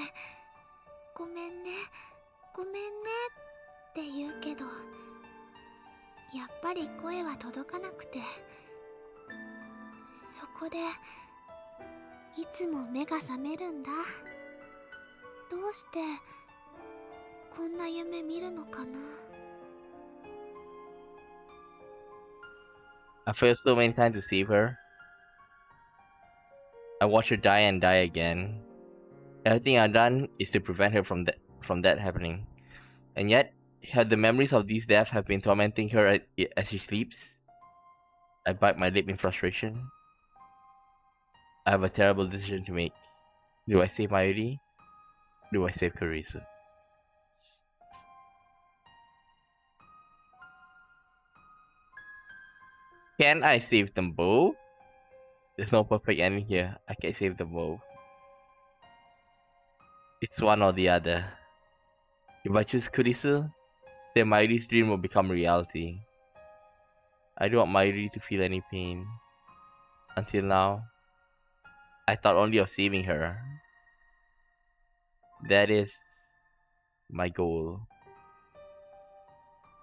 ごめんね、ごめんねって言うけど、やっぱり声は届かなくて、そこでいつも目が覚めるんだ。どうしてこんな夢見るのかな。 I failed so many times to save her. I watched her die and die again. Everything I've done is to prevent her from that happening. And yet, had the memories of these deaths have been tormenting her as she sleeps? I bite my lip in frustration. I have a terrible decision to make. Do I save Mayuri? Do I save Carissa? Can I save them both? There's no perfect ending here. I can't save them both. It's one or the other. If I choose Kurisu, then Mayuri's dream will become reality. I don't want Mayuri to feel any pain. Until now, I thought only of saving her. That is my goal.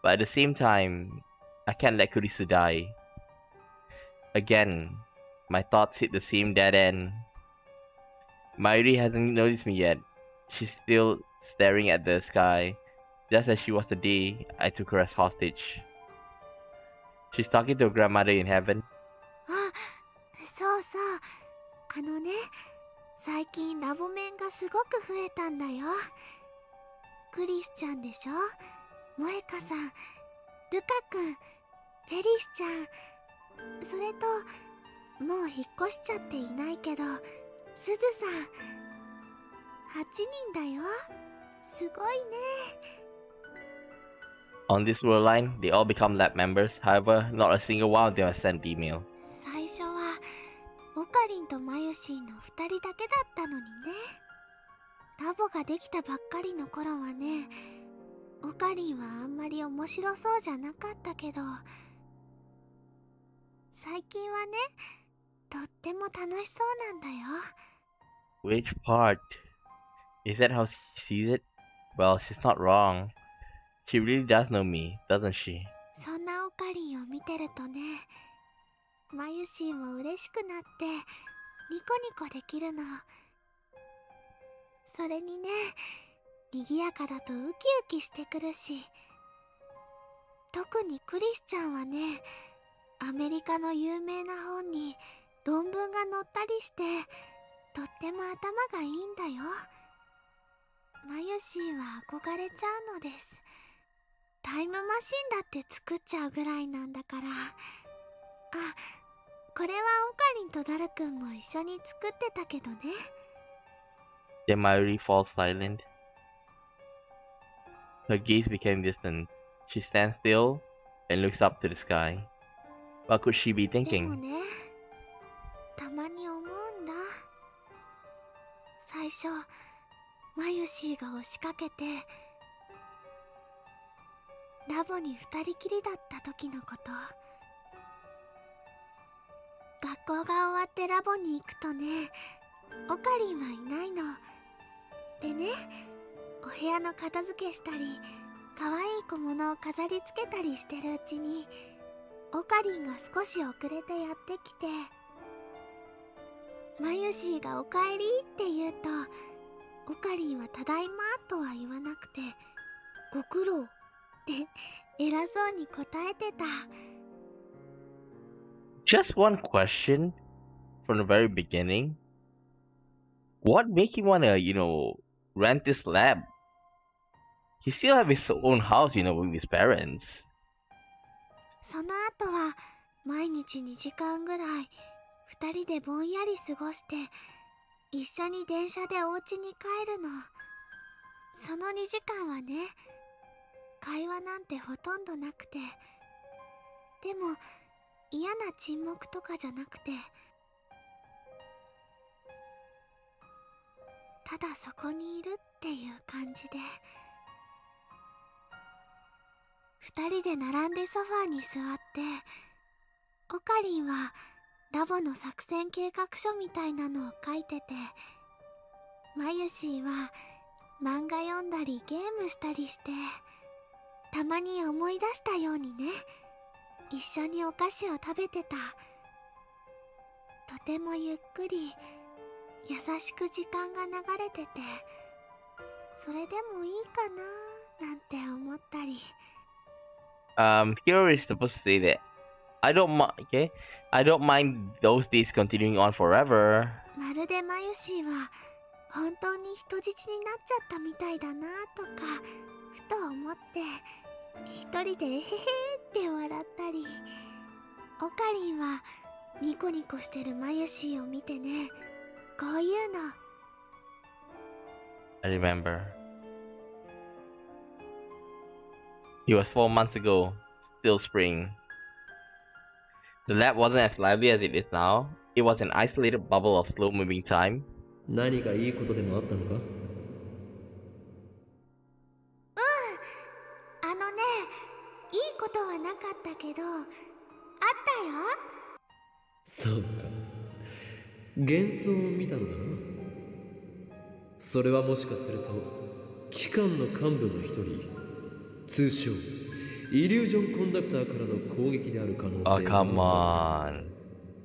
But at the same time, I can't let Kurisu die. Again, my thoughts hit the same dead end. Mayuri hasn't noticed me yet. She's still staring at the sky, just as she was the day I took her as hostage. She's talking to her grandmother in heaven. あ、そうそう。最近ラボメンがすごく増えたんだよ。クリスちゃんでしょ、萌香さん、ルカ君、フェリスちゃん、それともう引っ越しちゃっていないけど、すずさん。8人だよ。すごいね。 On this world line, they all become lab members. However, not a single one of them has sent email. 最初はオカリンとマユシーの2人だけだったのにね。ラボができたばっかりの頃はね、オカリンはあんまり面白そうじゃなかったけど、最近はね、とっても楽しそうなんだよ。 Which part? Is that how she sees it? Well, she's not wrong. She really does know me, doesn't she? そんなオカリンを見てるとね、マユシーも嬉しくなってニコニコできるの。それにね、賑やかだとウキウキしてくるし、特にクリスちゃんはね、アメリカの有名な本に論文が載ったりして、とっても頭がいいんだよ。マユシーは憧れちゃうのです。タイムマシンだって作っちゃうぐらいなんだから。あ、これはオカリンとダルくんも一緒に作ってたけどね。Then Mayuri falls silent. Her gaze became distant. She stands still and looks up to the sky. What could she be でも thinking? ね、たまに思うんだ。最初マユシーが押しかけてラボに二人きりだった時のこと。学校が終わってラボに行くとね、オカリンはいないの。でね、お部屋の片付けしたり、可愛い小物を飾り付けたりしてるうちに、オカリンが少し遅れてやってきて、マユシーがおかえりって言うと、オカリンはただいまとは言わなくて、ご苦労って偉そうに答えてた。 Just one question from the very beginning. What made him wanna, rent this lab? He still have his own house, with his parents. その後は毎日2時間ぐらい2人でぼんやり過ごして、一緒に電車でお家に帰るの。その2時間はね、会話なんてほとんどなくて、でも嫌な沈黙とかじゃなくて、ただそこにいるっていう感じで、2人で並んでソファーに座って、オカリンはラボの作戦計画書みたいなのを書いてて、マユシーは漫画読んだりゲームしたりして、たまに思い出したようにね、一緒にお菓子を食べてた。とてもゆっくり優しく時間が流れてて、それでもいいかななんて思ったり。Hero is supposed to say that I don't mind, okay? I don't mind those days continuing on forever. まるでマユシーは本当に人質になっちゃったみたいだなとかふと思って、一人でえへへって笑ったり、オカリンはニコニコしてるマユシーを見てね、こういうの。 I remember. It was 4 months ago, still spring. The lab wasn't as lively as it is now. It was an isolated bubble of slow-moving time. 何かいいことでもあったのか？あのね、いいことはなかったけど、あったよ。そうか、幻想を見たのだろう。それはもしかすると機関の幹部の一人、通称イリュージョンコンダクターからの攻撃である可能性 Oh, が。 come on.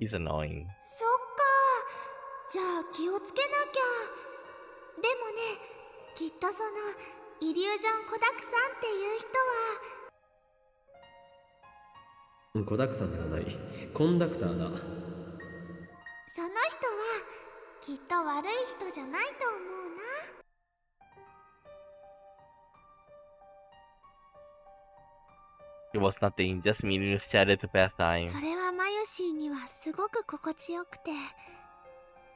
He's annoying. そっか、じゃあ気をつけなきゃ。でもね、きっとそのイリュージョンコダクさんっていう人は。コダクさんではない、コンダクターだ。その人はきっと悪い人じゃないと思うな。It was nothing, just meaningless chatter to pass time. それはマユシーにはすごく心地よくて、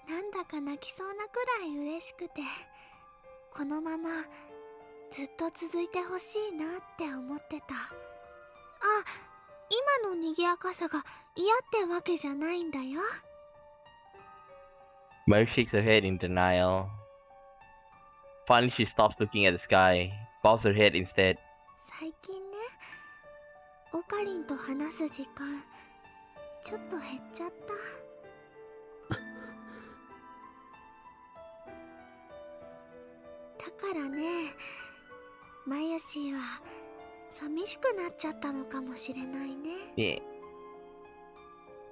なんだか泣きそうなくらい嬉しくて、このままずっと続いてほしいなって思ってた。あ、今の賑やかさが嫌ってわけじゃないんだよ。Mary shakes her head in denial. Finally, she stops looking at the sky, bows her head instead. 最近ね、オカリンと話す時間ちょっと減っちゃった。だからね、マユシーは寂しくなっちゃったのかもしれないね。Yeah.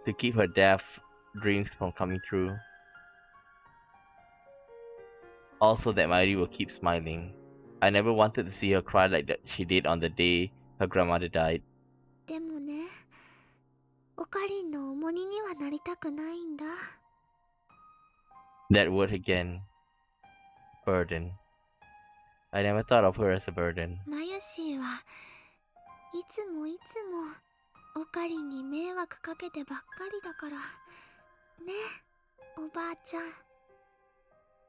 To keep her deaf dreams from coming true. Also, that Mayuri will keep smiling. I never wanted to see her cry like that she did on the day her grandmother died. でもね、オカリンの重荷にはなりたくないんだ。That word again. Burden. I never thought of her as a burden. マユシーはいつもオカリンに迷惑かけてばっかりだから。ね、おばあちゃん。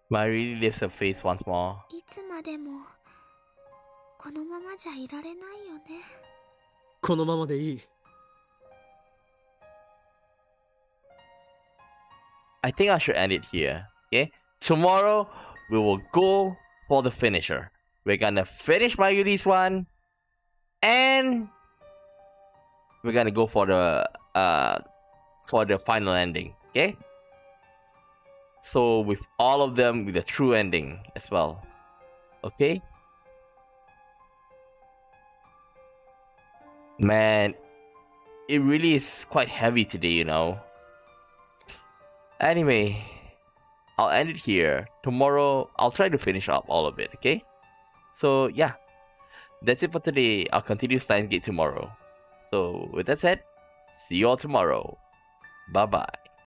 Mayuri lifts her face once more. いつまでもこのままじゃいられないよね。このままでいい。I think I should end it here. Okay? Tomorrow we will go for the finisher. We're gonna finish Mayuri's one, and we're gonna go for the final ending. Okay? So with all of them with a true ending as well. Okay? Man, it really is quite heavy today, you know. Anyway, I'll end it here. Tomorrow, I'll try to finish up all of it, okay? So, yeah. That's it for today. I'll continue Steins Gate tomorrow. So, with that said, see you all tomorrow. Bye-bye.